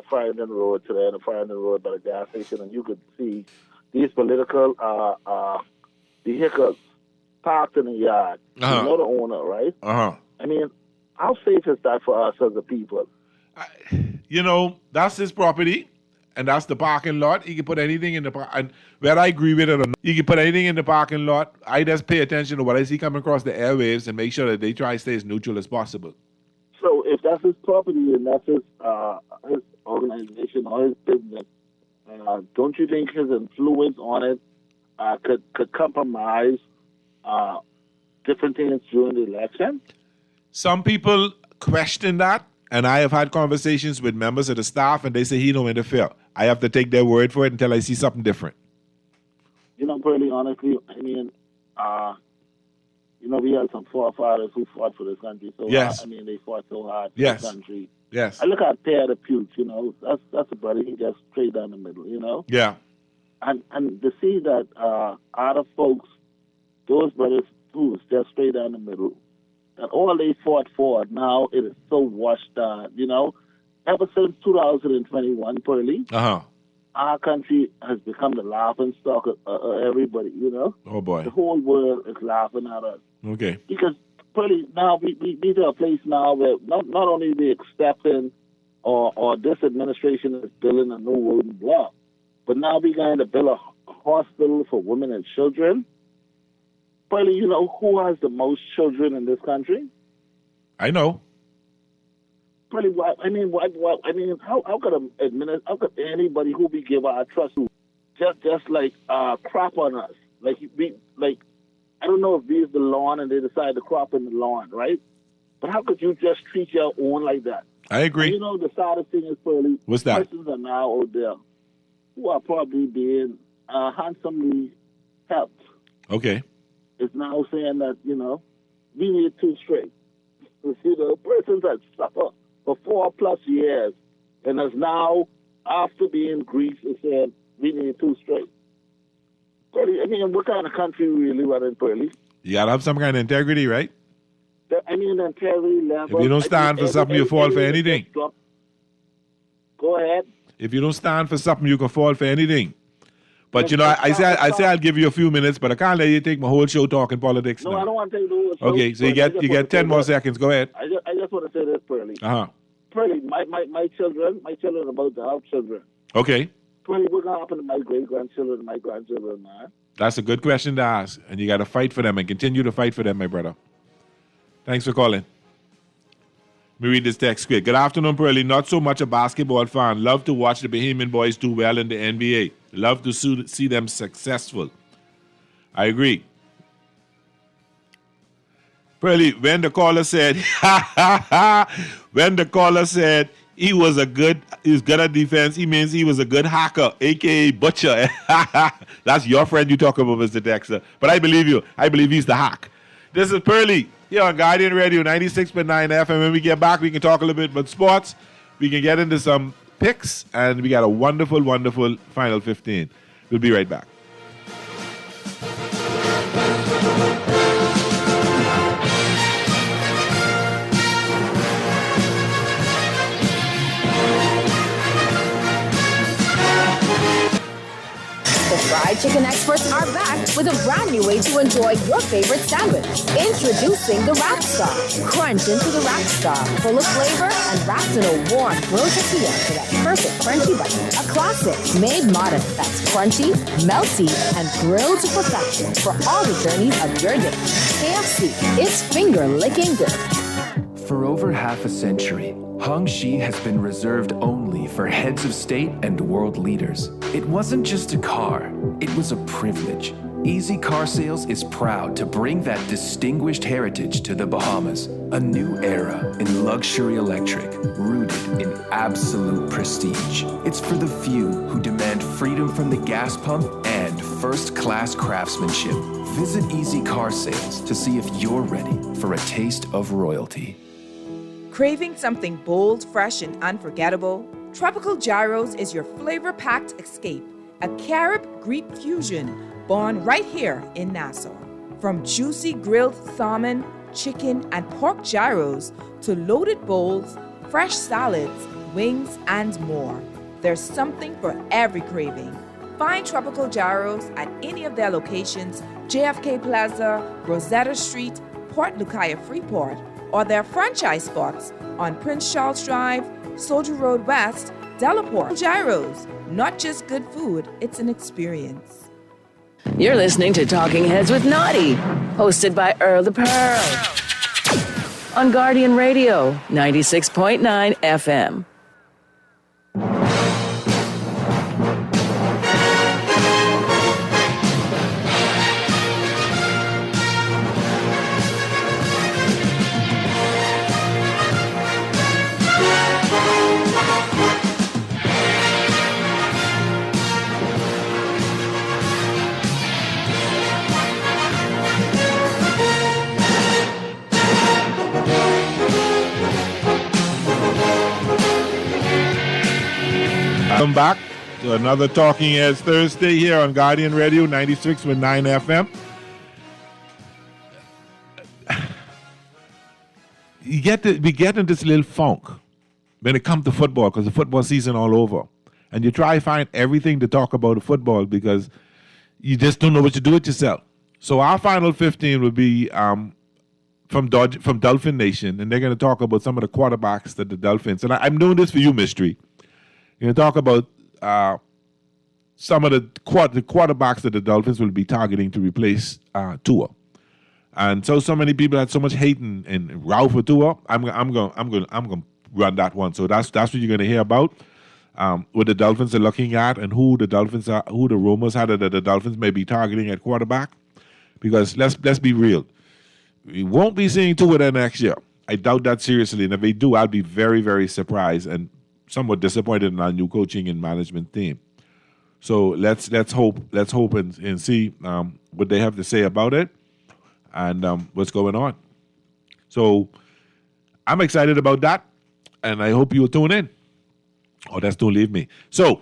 Speaker 3: Farrington Road today, the Farrington Road by the gas station, and you could see these political vehicles parked in the yard. You know the owner, right? I mean, how safe is that for us as the people?
Speaker 7: You know, that's his property, and that's the parking lot. He can put anything in the and whether I agree with it or not, he can put anything in the parking lot. I just pay attention to what I see coming across the airwaves and make sure that they try to stay as neutral as possible.
Speaker 3: So if that's his property and that's his organization or his business, don't you think his influence on it could compromise different things during the election?
Speaker 7: Some people question that, and I have had conversations with members of the staff, and they say he don't interfere. I have to take their word for it until I see something different.
Speaker 3: You know, pretty honestly, I mean, you know, we had some forefathers who fought for this country so hard. I mean, they fought so hard for the country.
Speaker 7: Yes.
Speaker 3: I look at Pierre Pugh, you know, that's a brother. He just straight down the middle, you know.
Speaker 7: Yeah.
Speaker 3: And to see that other folks, those brothers who's just straight down the middle, and all they fought for now it is so washed down, you know. Ever since 2021, Pearly, our country has become the laughing stock of everybody, you know.
Speaker 7: Oh boy.
Speaker 3: The whole world is laughing at us.
Speaker 7: Okay.
Speaker 3: Because Pearly, now we to a place now where not only we accepting or this administration is building a new wooden block, but now we're going to build hospital for women and children. Pearly, you know who has the most children in this country?
Speaker 7: I know.
Speaker 3: Pearly, how could anybody who we give our trust to just like crop on us? Like I don't know if we is the lawn and they decide to crop in the lawn, right? But how could you just treat your own like that?
Speaker 7: I agree.
Speaker 3: And you know, the saddest thing is, Pearly,
Speaker 7: what's that?
Speaker 3: Persons are now out there who are probably being handsomely helped.
Speaker 7: Okay.
Speaker 3: Is now saying that, you know, we need 2 straight. You know, persons that suffer for 4+ years and is now, after being grief, is saying we need 2 straight. Pearly, I mean, what kind of country we really running, Pearly?
Speaker 7: You got to have some kind of integrity, right?
Speaker 3: I mean, integrity level.
Speaker 7: If you don't stand for something, you fall for anything.
Speaker 3: Go ahead.
Speaker 7: If you don't stand for something, you can fall for anything. But, you know, I say I'll give you a few minutes, but I can't let you take my whole show talking politics now.
Speaker 3: I don't want to take the whole show.
Speaker 7: Okay, so you get 10 more seconds. Go ahead.
Speaker 3: I just want to say this, Pearly.
Speaker 7: Uh-huh.
Speaker 3: Pearly, my children are about to have children.
Speaker 7: Okay.
Speaker 3: Pearly, what's going to happen to my great-grandchildren and my grandchildren, man?
Speaker 7: That's a good question to ask, and you got to fight for them and continue to fight for them, my brother. Thanks for calling. Let me read this text quick. Good afternoon, Pearly. Not so much a basketball fan. Love to watch the Bahamian boys do well in the NBA. Love to see them successful. I agree. Pearly, when the caller said, he's good at defense, he means he was a good hacker, a.k.a. butcher. That's your friend you talk about, Mr. Dexter. But I believe you. I believe he's the hack. This is Pearly here on Guardian Radio 96.9 FM. When we get back, we can talk a little bit about sports. We can get into some picks, and we got a wonderful, wonderful Final 15. We'll be right back.
Speaker 13: Fried chicken experts are back with a brand new way to enjoy your favorite sandwich. Introducing the Wrap Star. Crunch into the Wrap Star, full of flavor and wrapped in a warm grilled tortilla for that perfect crunchy bite. A classic made modern that's crunchy, melty, and grilled to perfection for all the journeys of your day. KFC, it's finger licking good.
Speaker 9: For over half a century, Hong Shi has been reserved only for heads of state and world leaders. It wasn't just a car, it was a privilege. Easy Car Sales is proud to bring that distinguished heritage to the Bahamas. A new era in luxury electric, rooted in absolute prestige. It's for the few who demand freedom from the gas pump and first-class craftsmanship. Visit Easy Car Sales to see if you're ready for a taste of royalty.
Speaker 19: Craving something bold, fresh, and unforgettable? Tropical Gyros is your flavor-packed escape, a Carib-Greek fusion born right here in Nassau. From juicy grilled salmon, chicken, and pork gyros to loaded bowls, fresh salads, wings, and more, there's something for every craving. Find Tropical Gyros at any of their locations, JFK Plaza, Rosetta Street, Port Lucaya Freeport, or their franchise spots on Prince Charles Drive, Soldier Road West, Delaport. Gyros, not just good food, it's an experience.
Speaker 2: You're listening to Talking Heads with Naughty, hosted by Earl the Pearl. On Guardian Radio, 96.9 FM.
Speaker 7: Welcome back to another Talking Heads Thursday here on Guardian Radio 96.9 FM. We get in this little funk when it comes to football because the football season all over. And you try to find everything to talk about the football because you just don't know what to do with yourself. So our final 15 will be from Dolphin Nation, and they're going to talk about some of the quarterbacks that the Dolphins, and I'm doing this for you, Mystery. You're going to talk about some of the quarterbacks that the Dolphins will be targeting to replace Tua. And so many people had so much hate and row for Tua. I'm going run that one. So that's what you're going to hear about. What the Dolphins are looking at and who the rumors had that the Dolphins may be targeting at quarterback. Because let's be real, we won't be seeing Tua there next year. I doubt that seriously, and if they do, I'll be very, very surprised and somewhat disappointed in our new coaching and management team. So let's hope and see what they have to say about it and what's going on. So I'm excited about that, and I hope you'll tune in. Oh, that's Don't Leave Me. So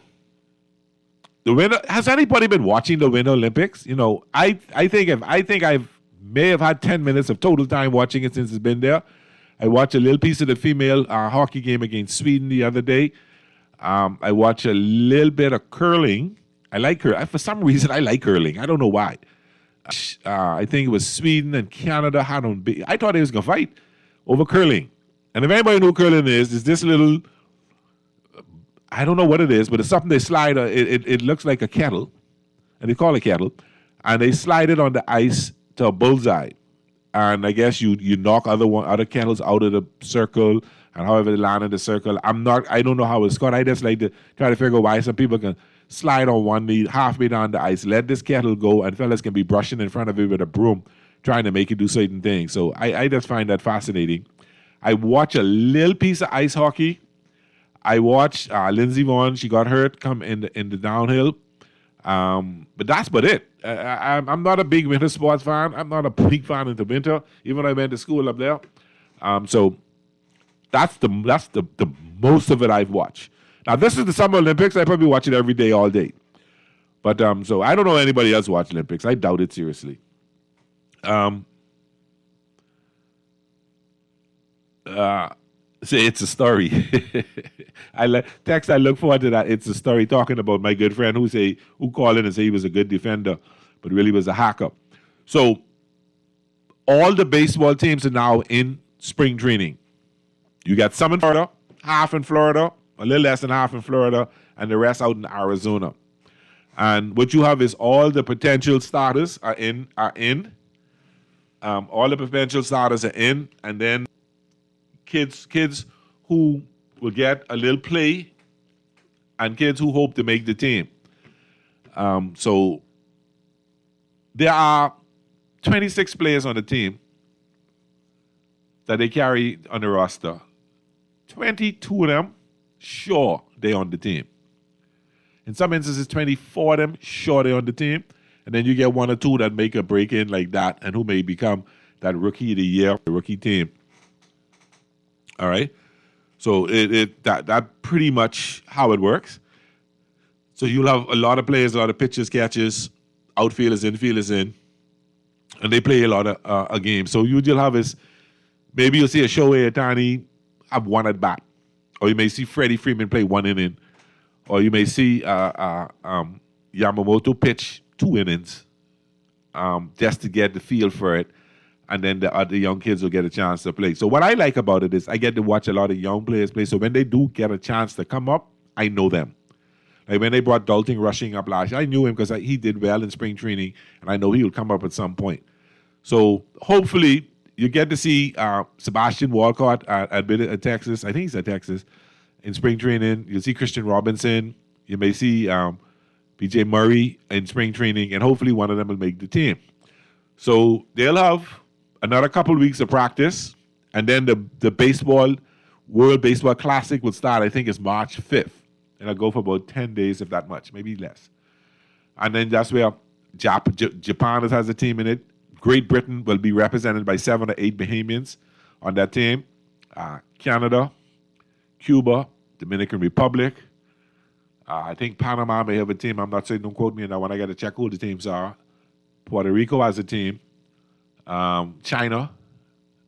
Speaker 7: the Winter, has anybody been watching the Winter Olympics? You know, I think I may have had 10 minutes of total time watching it since it's been there. I watched a little piece of the female hockey game against Sweden the other day. I watched a little bit of curling. I like curling. For some reason, I like curling. I don't know why. I think it was Sweden and Canada. I thought they was going to fight over curling. And if anybody knows what curling is this little, I don't know what it is, but it's something they slide. It looks like a kettle, and they call it a kettle, and they slide it on the ice to a bullseye. And I guess you knock other kettles out of the circle, and however they land in the circle. I don't know how it's scored. I just like to try to figure out why some people can slide on one knee halfway down the ice, let this kettle go, and fellas can be brushing in front of it with a broom, trying to make it do certain things. So I just find that fascinating. I watch a little piece of ice hockey. I watched Lindsey Vonn. She got hurt come in the downhill. But that's about it. I'm not a big winter sports fan. I'm not a big fan of the winter, even when I went to school up there. So that's the most of it I've watched. Now, this is the Summer Olympics. I probably watch it every day, all day. But so I don't know anybody else watch Olympics. I doubt it seriously. Say It's a Story. I look forward to that. It's a Story talking about my good friend who called in and said he was a good defender, but really was a hacker. So all the baseball teams are now in spring training. You got some in Florida, half in Florida, a little less than half in Florida, and the rest out in Arizona. And what you have is all the potential starters are in. All the potential starters are in, and then kids who will get a little play and kids who hope to make the team. So there are 26 players on the team that they carry on the roster. 22 of them, sure, they're on the team. In some instances, 24 of them, sure, they're on the team. And then you get one or two that make a break in like that and who may become that rookie of the year, the rookie team. All right? So that pretty much how it works. So you'll have a lot of players, a lot of pitchers, catchers, outfielders, infielders in, and they play a lot of games. So you'll have is maybe you'll see a Shohei Ohtani have one at bat, or you may see Freddie Freeman play one inning, or you may see Yamamoto pitch 2 innings just to get the feel for it. And then the other young kids will get a chance to play. So what I like about it is I get to watch a lot of young players play. So when they do get a chance to come up, I know them. Like when they brought Dalton Rushing up last year, I knew him because he did well in spring training, and I know he will come up at some point. So hopefully you get to see Sebastian Walcott at Texas. I think he's at Texas in spring training. You'll see Christian Robinson. You may see P.J. Murray in spring training, and hopefully one of them will make the team. So they'll have another couple of weeks of practice, and then the World Baseball Classic will start, I think it's March 5th. And it'll go for about 10 days, if that much, maybe less. And then that's where Japan has a team in it. Great Britain will be represented by 7 or 8 Bahamians on that team. Canada, Cuba, Dominican Republic. I think Panama may have a team. I'm not saying, don't quote me on that one. I got to check who the teams are. Puerto Rico has a team. China.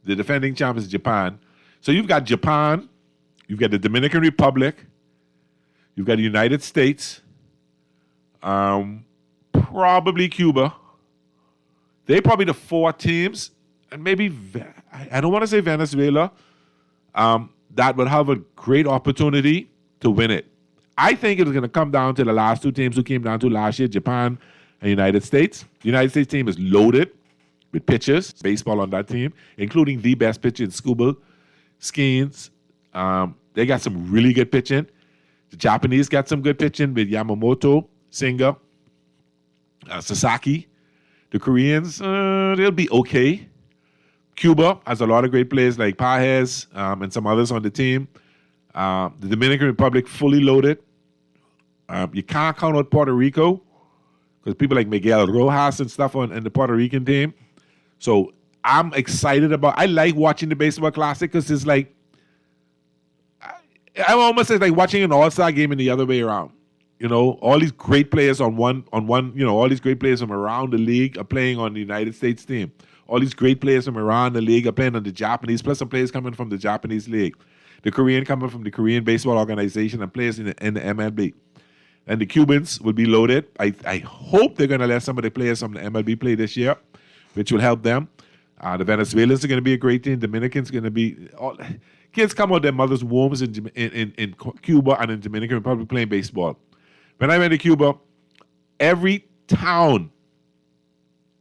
Speaker 7: The defending champ is Japan. So you've got Japan. You've got the Dominican Republic. You've got the United States. Probably Cuba. They're probably the 4 teams. And maybe, I don't want to say Venezuela, that would have a great opportunity to win it. I think it's going to come down to the last two teams who came down to last year, Japan and United States. The United States team is loaded with pitchers, baseball on that team, including the best pitcher in Skubal, Skeens. They got some really good pitching. The Japanese got some good pitching with Yamamoto, Singer, Sasaki. The Koreans, they'll be okay. Cuba has a lot of great players like Pajes and some others on the team. The Dominican Republic fully loaded. You can't count out Puerto Rico because people like Miguel Rojas and stuff in the Puerto Rican team. So I'm excited I like watching the Baseball Classic because it's like, I almost say like watching an all-star game in the other way around. You know, all these great players on one, all these great players from around the league are playing on the United States team. All these great players from around the league are playing on the Japanese, plus some players coming from the Japanese league. The Korean coming from the Korean Baseball Organization and players in the MLB. And the Cubans will be loaded. I hope they're going to let some of the players from the MLB play this year, which will help them. The Venezuelans are going to be a great team. Dominicans are going to be... kids come out of their mother's wombs in Cuba and in Dominican Republic playing baseball. When I went to Cuba, every town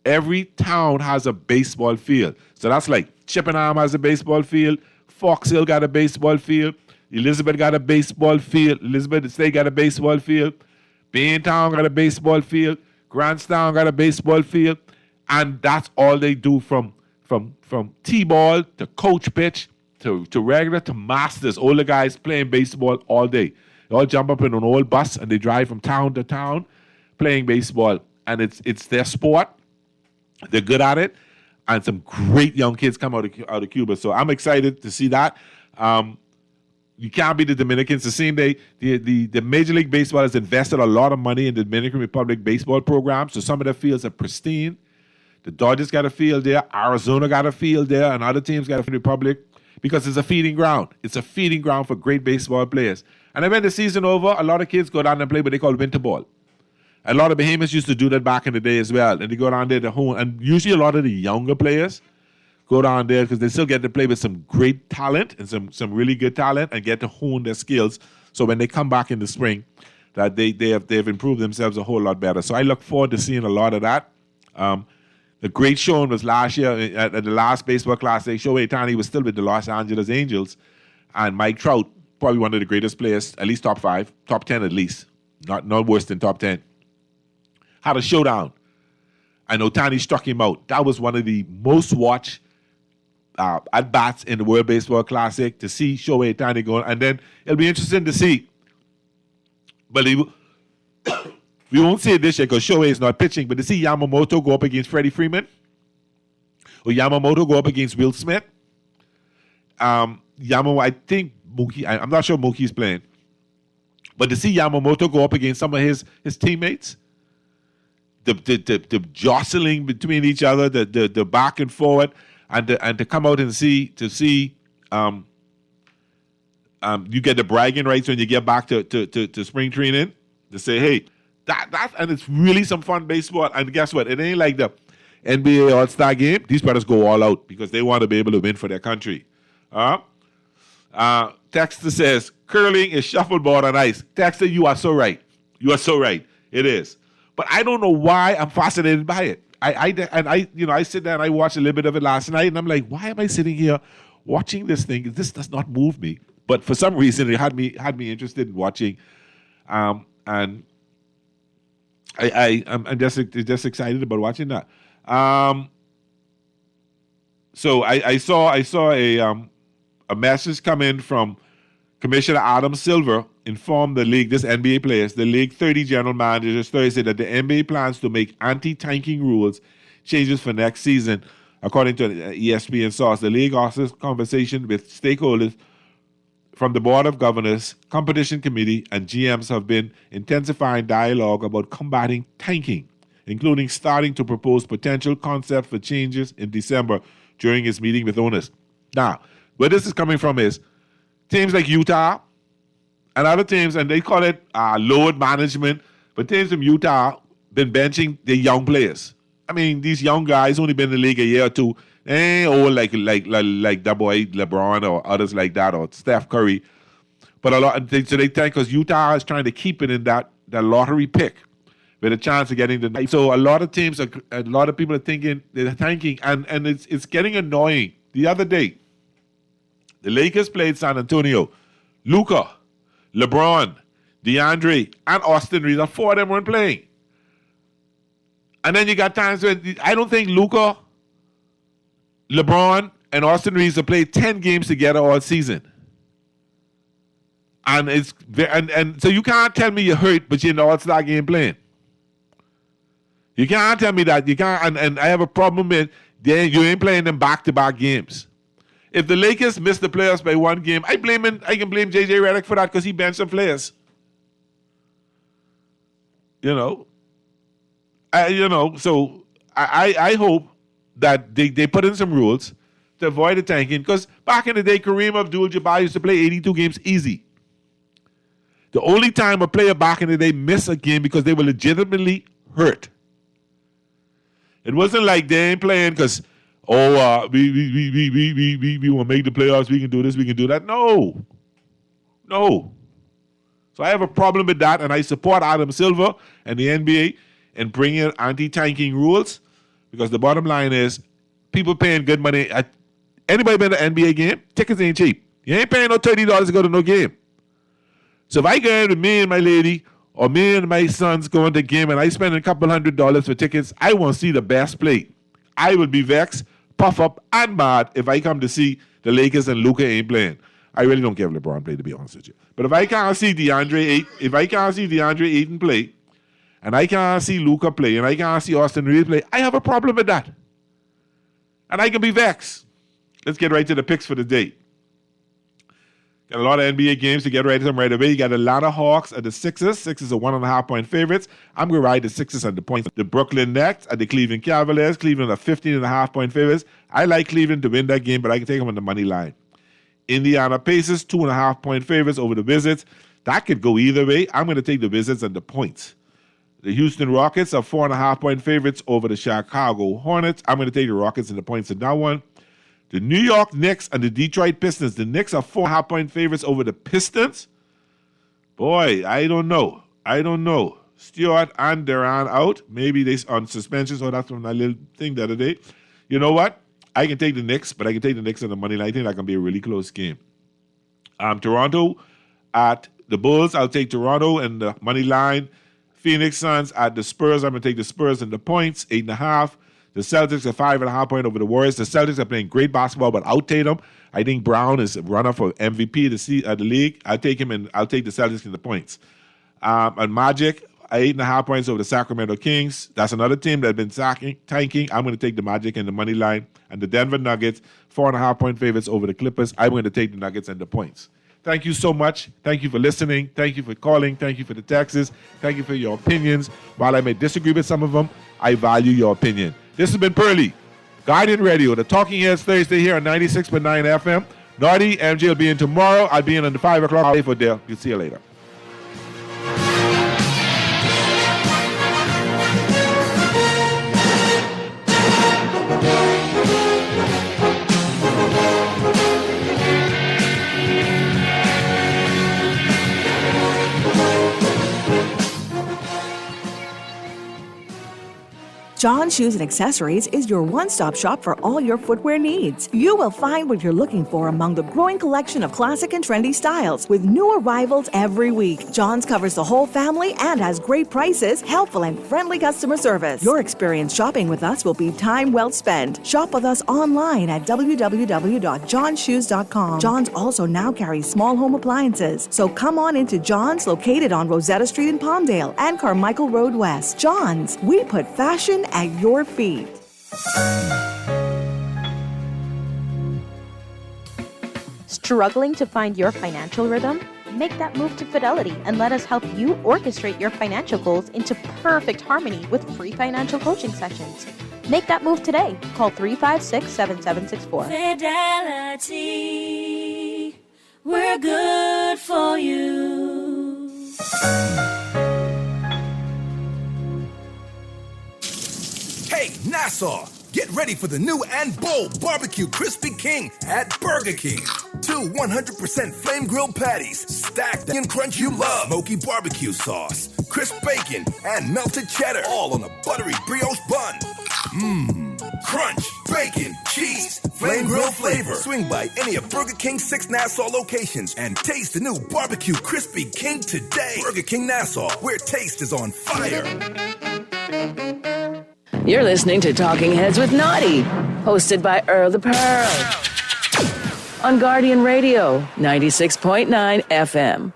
Speaker 7: has a baseball field. So that's like Chippenham has a baseball field, Fox Hill got a baseball field, Elizabeth got a baseball field, Elizabeth State got a baseball field, Baintown got a baseball field, Grantstown got a baseball field, and that's all they do from T-ball to coach pitch to regular to masters. All the guys playing baseball all day. They all jump up in an old bus and they drive from town to town playing baseball. And it's their sport. They're good at it. And some great young kids come out of Cuba. So I'm excited to see that. You can't beat the Dominicans. The same day, the Major League Baseball has invested a lot of money in the Dominican Republic baseball program. So some of the fields are pristine. The Dodgers got a field there. Arizona got a field there. And other teams got a field in the Republic because it's a feeding ground. It's a feeding ground for great baseball players. And then when the season over, a lot of kids go down and play what they call winter ball. A lot of Bahamians used to do that back in the day as well. And they go down there to hone. And usually a lot of the younger players go down there because they still get to play with some great talent and some really good talent and get to hone their skills. So when they come back in the spring, that they've improved themselves a whole lot better. So I look forward to seeing a lot of that. The great showing was last year at the last Baseball Classic. Shohei Ohtani was still with the Los Angeles Angels. And Mike Trout, probably one of the greatest players, at least top 5, top 10 at least, not worse than top 10, had a showdown. And Ohtani struck him out. That was one of the most watched at-bats in the World Baseball Classic to see Shohei Ohtani going. And then it'll be interesting to see. But we won't see it this year because Shohei is not pitching. But to see Yamamoto go up against Freddie Freeman or Yamamoto go up against Will Smith. I think Mookie, I'm not sure Mookie's playing. But to see Yamamoto go up against some of his teammates, the jostling between each other, the back and forward, and to come out and see you get the bragging rights when you get back to spring training to say, hey, that and it's really some fun baseball. And guess what? It ain't like the NBA All-Star game. These brothers go all out because they want to be able to win for their country. Texter says, curling is shuffleboard on ice. Texter, you are so right. You are so right. It is. But I don't know why I'm fascinated by it. I sit there and I watched a little bit of it last night, and I'm like, why am I sitting here watching this thing? This does not move me. But for some reason, it had me interested in watching, and I'm just excited about watching that. So I saw a message come in from Commissioner Adam Silver, informed the league, this NBA players, the league 30 general managers Thursday that the NBA plans to make anti-tanking rules changes for next season. According to an ESPN source, the league offers conversation with stakeholders from the Board of Governors, Competition Committee, and GMs have been intensifying dialogue about combating tanking, including starting to propose potential concepts for changes in December during his meeting with owners. Now, where this is coming from is teams like Utah and other teams, and they call it load management, but teams from Utah been benching their young players. I mean, these young guys only been in the league a year or two. They ain't old like that boy LeBron or others like that or Steph Curry. But so they think because Utah is trying to keep it in that lottery pick with a chance of getting the. So a lot of teams, a lot of people are thinking, they're tanking, and it's getting annoying. The other day, the Lakers played San Antonio. Luka, LeBron, DeAndre, and Austin Reeves, the four of them weren't playing. And then you got times when I don't think Luka, LeBron, and Austin Reeves have played 10 games together all season. And so you can't tell me you're hurt, but you're in the All-Star game playing. You can't tell me that. You can't, and I have a problem with you ain't playing them back-to-back games. If the Lakers miss the playoffs by one game, I can blame J.J. Redick for that because he benched some players. So I hope that they put in some rules to avoid the tanking, because back in the day, Kareem Abdul-Jabbar used to play 82 games easy. The only time a player back in the day missed a game because they were legitimately hurt. It wasn't like they ain't playing because, we want to make the playoffs, we can do this, we can do that. No. So I have a problem with that, and I support Adam Silver and the NBA in bringing anti-tanking rules, because the bottom line is people paying good money. Anybody been to an NBA game? Tickets ain't cheap. You ain't paying no $30 to go to no game. So if I go in with me and my lady, or me and my sons going to the game, and I spend a couple $100 for tickets, I want to see the best play. I would be vexed, puff up, and mad if I come to see the Lakers and Luka ain't playing. I really don't care if LeBron play, to be honest with you. But if I can't see DeAndre Ayton play, and I can't see Luka play, and I can't see Austin Reeves play, I have a problem with that. And I can be vexed. Let's get right to the picks for the day. Got a lot of NBA games to get right to them right away. You got Atlanta Hawks at the Sixers. Sixers are 1.5-point favorites. I'm going to ride the Sixers at the points. The Brooklyn Nets at the Cleveland Cavaliers. Cleveland are 15.5-point favorites. I like Cleveland to win that game, but I can take them on the money line. Indiana Pacers, 2.5-point favorites over the Wizards. That could go either way. I'm going to take the Wizards and the points. The Houston Rockets are 4.5-point favorites over the Chicago Hornets. I'm going to take the Rockets and the points in that one. The New York Knicks and the Detroit Pistons. The Knicks are 4.5-point favorites over the Pistons. Boy, I don't know. Stewart and Duran out. Maybe they on suspension, so that's from that little thing the other day. You know what? I can take the Knicks, but I can take the Knicks on the money line. I think that can be a really close game. Toronto at the Bulls. I'll take Toronto and the money line. Phoenix Suns at the Spurs. I'm going to take the Spurs and the points, 8.5. The Celtics are 5.5-point over the Warriors. The Celtics are playing great basketball, but out Tatum. I think Brown is a runner for MVP of the league. I'll take him, and I'll take the Celtics in the points. And Magic, 8.5 points over the Sacramento Kings. That's another team that's been tanking. I'm going to take the Magic and the money line. And the Denver Nuggets, 4.5-point favorites over the Clippers. I'm going to take the Nuggets and the points. Thank you so much. Thank you for listening. Thank you for calling. Thank you for the texts. Thank you for your opinions. While I may disagree with some of them, I value your opinion. This has been Pearly, Guardian Radio, the Talking Heads Thursday here on 96.9 FM. Naughty, MJ will be in tomorrow. I'll be in on the 5 o'clock for Dale. We'll see you later.
Speaker 14: John Shoes and Accessories is your one-stop shop for all your footwear needs. You will find what you're looking for among the growing collection of classic and trendy styles with new arrivals every week. John's covers the whole family and has great prices, helpful and friendly customer service. Your experience shopping with us will be time well spent. Shop with us online at www.johnshoes.com. John's also now carries small home appliances. So come on into John's, located on Rosetta Street in Palmdale and Carmichael Road West. John's, we put fashion at your feet.
Speaker 10: Struggling to find your financial rhythm? Make that move to Fidelity and let us help you orchestrate your financial goals into perfect harmony with free financial coaching sessions. Make that move today. Call 356-7764.
Speaker 22: Fidelity, we're good for you.
Speaker 23: Hey, Nassau!
Speaker 8: Get ready for the new and bold Barbecue Crispy King at Burger King. 2 100% flame grilled patties, stacked and crunch you love, smoky barbecue sauce, crisp bacon, and melted cheddar, all on a buttery brioche bun. Mmm, crunch, bacon, cheese, flame grilled flavor. Swing by any of Burger King's 6 Nassau locations and taste the new Barbecue Crispy King today. Burger King Nassau, where taste is on fire.
Speaker 2: You're listening to Talking Heads with Naughty, hosted by Earl the Pearl. On Guardian Radio, 96.9 FM.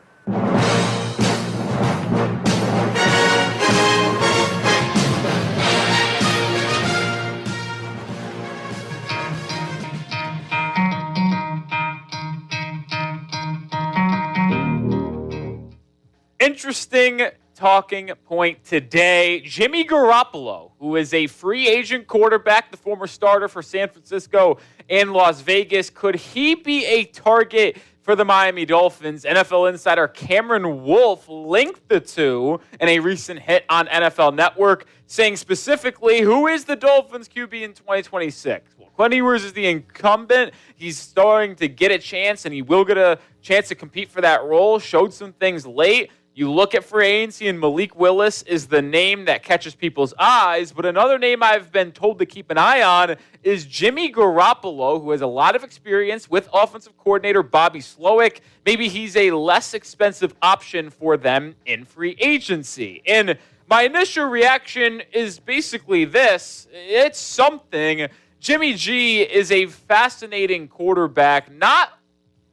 Speaker 12: Interesting talking point today. Jimmy Garoppolo, who is a free agent quarterback, the former starter for San Francisco and Las Vegas. Could he be a target for the Miami Dolphins? NFL insider Cameron Wolfe linked the two in a recent hit on NFL Network, saying specifically, who is the Dolphins QB in 2026? Well, Quinn Ewers is the incumbent. He's starting to get a chance, and he will get a chance to compete for that role. Showed some things late. You look at free agency, and Malik Willis is the name that catches people's eyes. But another name I've been told to keep an eye on is Jimmy Garoppolo, who has a lot of experience with offensive coordinator Bobby Slowick. Maybe he's a less expensive option for them in free agency. And my initial reaction is basically this. It's something. Jimmy G is a fascinating quarterback, not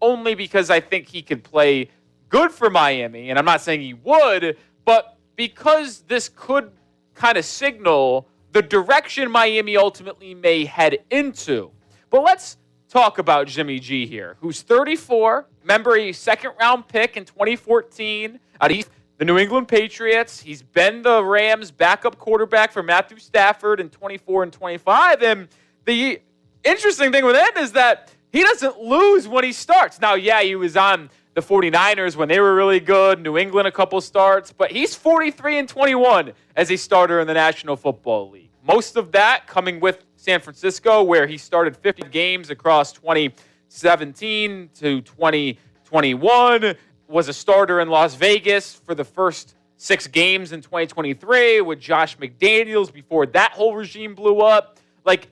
Speaker 12: only because I think he could play good for Miami, and I'm not saying he would, but because this could kind of signal the direction Miami ultimately may head into. But let's talk about Jimmy G here, who's 34. Remember, a second-round pick in 2014 out of the New England Patriots. He's been the Rams' backup quarterback for Matthew Stafford in 24 and 25. And the interesting thing with him is that he doesn't lose when he starts. Now, yeah, he was on the 49ers when they were really good, New England a couple starts, but he's 43 and 21 as a starter in the National Football League. Most of that coming with San Francisco, where he started 50 games across 2017 to 2021, was a starter in Las Vegas for the first 6 games in 2023 with Josh McDaniels before that whole regime blew up. Like,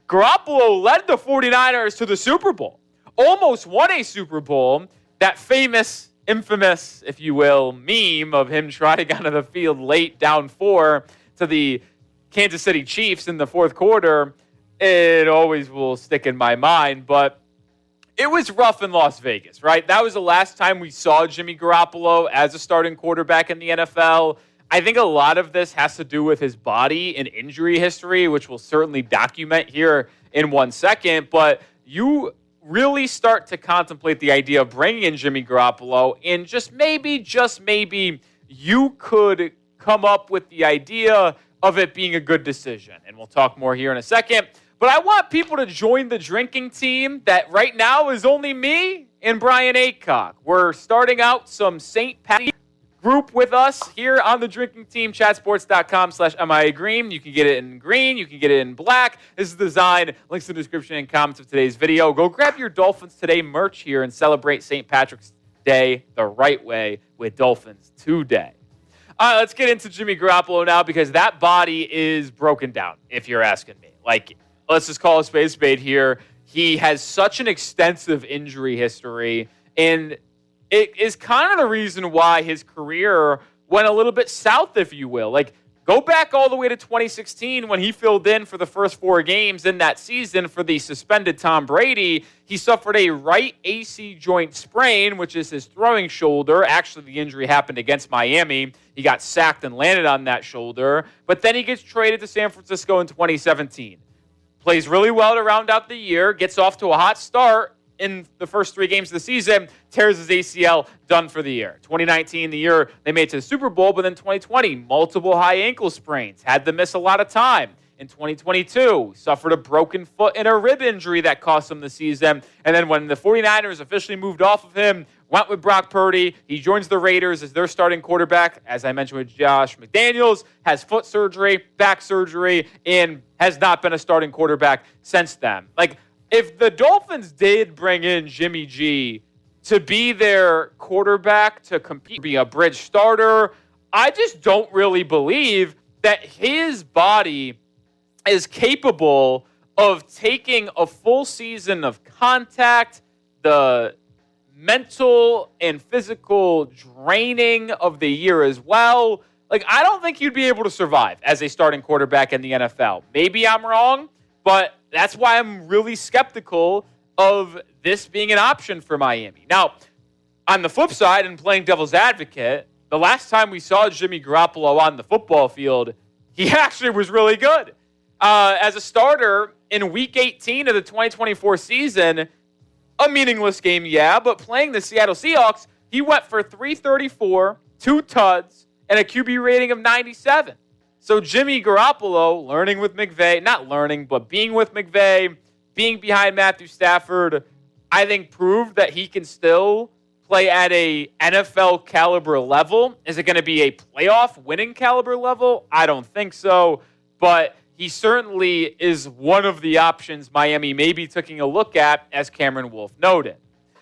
Speaker 12: Garoppolo led the 49ers to the Super Bowl, almost won a Super Bowl. That famous, infamous, if you will, meme of him trotting onto the field late down 4 to the Kansas City Chiefs in the fourth quarter, it always will stick in my mind. But it was rough in Las Vegas, right? That was the last time we saw Jimmy Garoppolo as a starting quarterback in the NFL. I think a lot of this has to do with his body and injury history, which we'll certainly document here in 1 second. But you really start to contemplate the idea of bringing in Jimmy Garoppolo, and just maybe you could come up with the idea of it being a good decision. And we'll talk more here in a second. But I want people to join the drinking team that right now is only me and Brian Aycock. We're starting out some St. Patty's group with us here on the drinking team, chatsports.com/MIAgreen. You can get it in green. You can get it in black. This is the design. Links in the description and comments of today's video. Go grab your Dolphins Today merch here and celebrate St. Patrick's Day the right way with Dolphins Today. All right, let's get into Jimmy Garoppolo now, because that body is broken down, if you're asking me. Like, let's just call a spade here. He has such an extensive injury history, and it is kind of the reason why his career went a little bit south, if you will. Like, go back all the way to 2016 when he filled in for the first 4 games in that season for the suspended Tom Brady. He suffered a right AC joint sprain, which is his throwing shoulder. Actually, the injury happened against Miami. He got sacked and landed on that shoulder. But then he gets traded to San Francisco in 2017. Plays really well to round out the year, gets off to a hot start in the first 3 games of the season, tears his ACL, done for the year. 2019, the year they made it to the Super Bowl, but then 2020, multiple high ankle sprains, had to miss a lot of time. In 2022, suffered a broken foot and a rib injury that cost him the season. And then when the 49ers officially moved off of him, went with Brock Purdy. He joins the Raiders as their starting quarterback, as I mentioned with Josh McDaniels, has foot surgery, back surgery, and has not been a starting quarterback since then. Like, if the Dolphins did bring in Jimmy G to be their quarterback to compete, be a bridge starter, I just don't really believe that his body is capable of taking a full season of contact, the mental and physical draining of the year as well. Like, I don't think you'd be able to survive as a starting quarterback in the NFL. Maybe I'm wrong, but that's why I'm really skeptical of this being an option for Miami. Now, on the flip side, and playing devil's advocate, the last time we saw Jimmy Garoppolo on the football field, he actually was really good. As a starter in Week 18 of the 2024 season, a meaningless game, yeah, but playing the Seattle Seahawks, he went for 334, 2 tuds, and a QB rating of 97. So Jimmy Garoppolo, learning with McVay, not learning, but being with McVay, being behind Matthew Stafford, I think proved that he can still play at a NFL caliber level. Is it going to be a playoff winning caliber level? I don't think so, but he certainly is one of the options Miami may be taking a look at, as Cameron Wolf noted.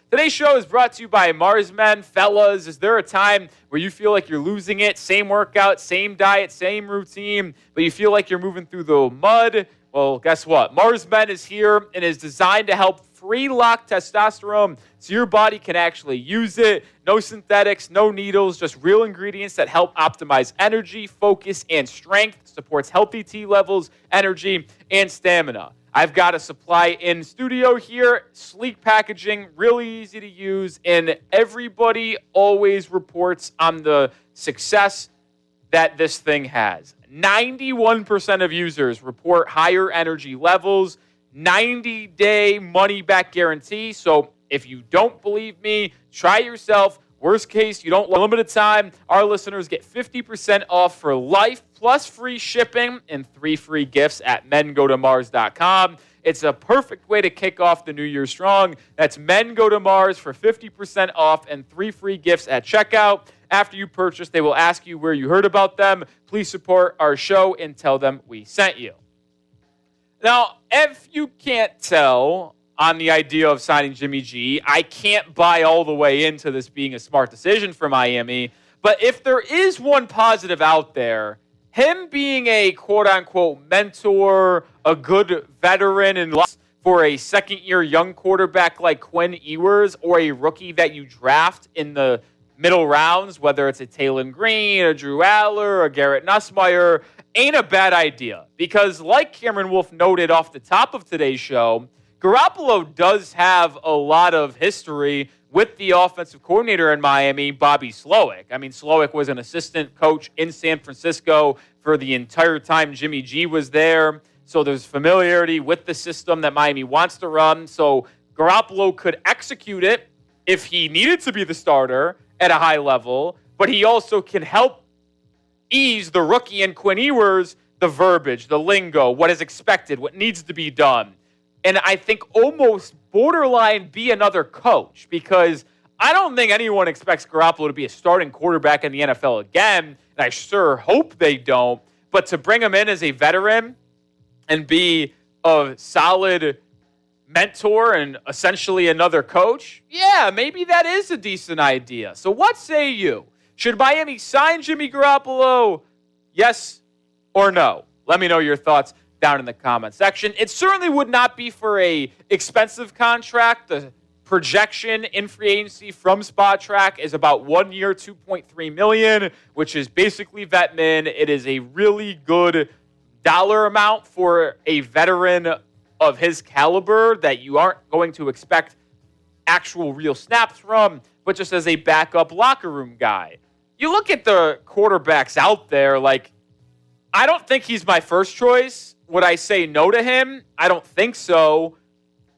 Speaker 12: Today's show is brought to you by Mars Men. Fellas, is there a time where you feel like you're losing it? Same workout, same diet, same routine, but you feel like you're moving through the mud? Well, guess what? Mars Men is here and is designed to help free lock testosterone so your body can actually use it. No synthetics, no needles, just real ingredients that help optimize energy, focus, and strength. Supports healthy T levels, energy, and stamina. I've got a supply in studio here, sleek packaging, really easy to use, and everybody always reports on the success that this thing has. 91% of users report higher energy levels, 90-day money-back guarantee. So if you don't believe me, try yourself. Worst case, you don't limited time. Our listeners get 50% off for life, plus free shipping and 3 free gifts at mengotomars.com. It's a perfect way to kick off the new year strong. That's Men Go to Mars for 50% off and 3 free gifts at checkout. After you purchase, they will ask you where you heard about them. Please support our show and tell them we sent you. Now, if you can't tell on the idea of signing Jimmy G, I can't buy all the way into this being a smart decision for Miami. But if there is one positive out there, him being a quote-unquote mentor, a good veteran, and for a second-year young quarterback like Quinn Ewers or a rookie that you draft in the middle rounds, whether it's a Taylon Green, a Drew Aller, a Garrett Nussmeier, ain't a bad idea. Because like Cameron Wolf noted off the top of today's show, Garoppolo does have a lot of history with the offensive coordinator in Miami, Bobby Slowick. I mean, Slowick was an assistant coach in San Francisco for the entire time Jimmy G was there. So there's familiarity with the system that Miami wants to run. So Garoppolo could execute it if he needed to be the starter at a high level, but he also can help ease the rookie and Quinn Ewers, the verbiage, the lingo, what is expected, what needs to be done. And I think almost borderline be another coach, because I don't think anyone expects Garoppolo to be a starting quarterback in the NFL again, and I sure hope they don't. But to bring him in as a veteran and be a solid mentor and essentially another coach, yeah, maybe that is a decent idea. So what say you? Should Miami sign Jimmy Garoppolo? Yes or no? Let me know your thoughts down in the comment section. It certainly would not be for a expensive contract. The projection in free agency from SpotTrack is about 1 year, $2.3 million, which is basically vet min. It is a really good dollar amount for a veteran of his caliber that you aren't going to expect actual real snaps from, but just as a backup locker room guy. You look at the quarterbacks out there, like, I don't think he's my first choice. Would I say no to him? I don't think so.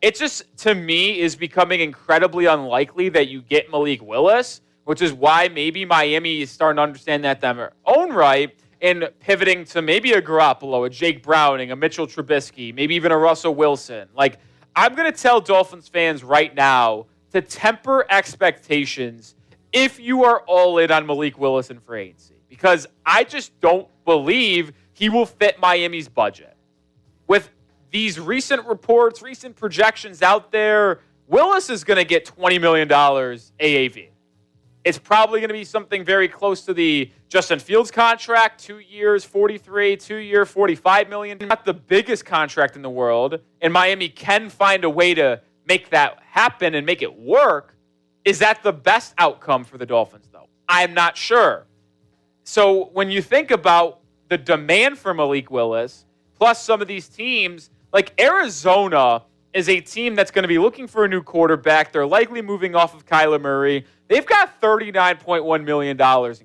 Speaker 12: It just, to me, is becoming incredibly unlikely that you get Malik Willis, which is why maybe Miami is starting to understand that in their own right and pivoting to maybe a Garoppolo, a Jake Browning, a Mitchell Trubisky, maybe even a Russell Wilson. Like, I'm going to tell Dolphins fans right now to temper expectations if you are all in on Malik Willis in free agency, because I just don't believe he will fit Miami's budget. with these recent reports, recent projections out there, Willis is going to get $20 million AAV. It's probably going to be something very close to the Justin Fields contract, 2 years, 43, 2 year, $45 million. Not the biggest contract in the world, and Miami can find a way to make that happen and make it work. Is that the best outcome for the Dolphins, though? I'm not sure. So when you think about the demand for Malik Willis, plus some of these teams, like Arizona is a team that's going to be looking for a new quarterback. They're likely moving off of Kyler Murray. They've got $39.1 million in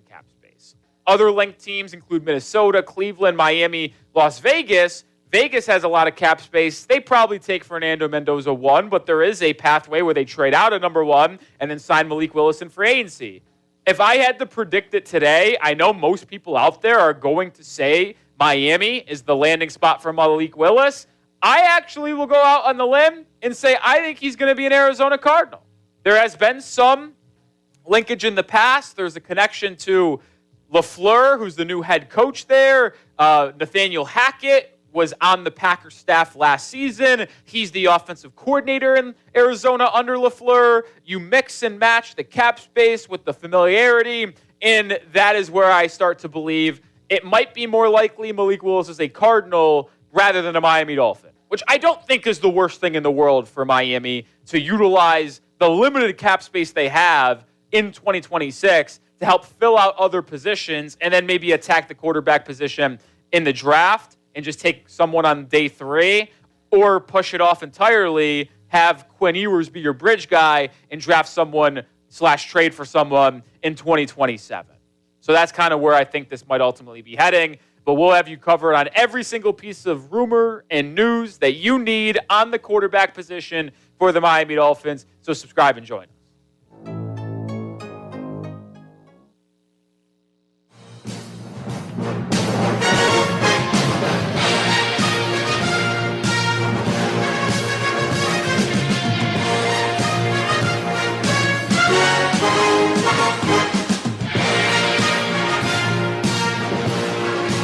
Speaker 12: cap space. Other linked teams include Minnesota, Cleveland, Miami, Las Vegas. Vegas has a lot of cap space. They probably take Fernando Mendoza 1, but there is a pathway where they trade out a number 1 and then sign Malik Willis in free agency. If I had to predict it today, I know most people out there are going to say Miami is the landing spot for Malik Willis. I actually will go out on the limb and say I think he's going to be an Arizona Cardinal. There has been some linkage in the past. There's a connection to LaFleur, who's the new head coach there. Nathaniel Hackett was on the Packers staff last season. He's the offensive coordinator in Arizona under LaFleur. You mix and match the cap space with the familiarity, and that is where I start to believe it might be more likely Malik Willis is a Cardinal rather than a Miami Dolphin, which I don't think is the worst thing in the world for Miami to utilize the limited cap space they have in 2026 to help fill out other positions and then maybe attack the quarterback position in the draft and just take someone on day 3, or push it off entirely, have Quinn Ewers be your bridge guy and draft someone / trade for someone in 2027. So that's kind of where I think this might ultimately be heading. But we'll have you covered on every single piece of rumor and news that you need on the quarterback position for the Miami Dolphins. So subscribe and join.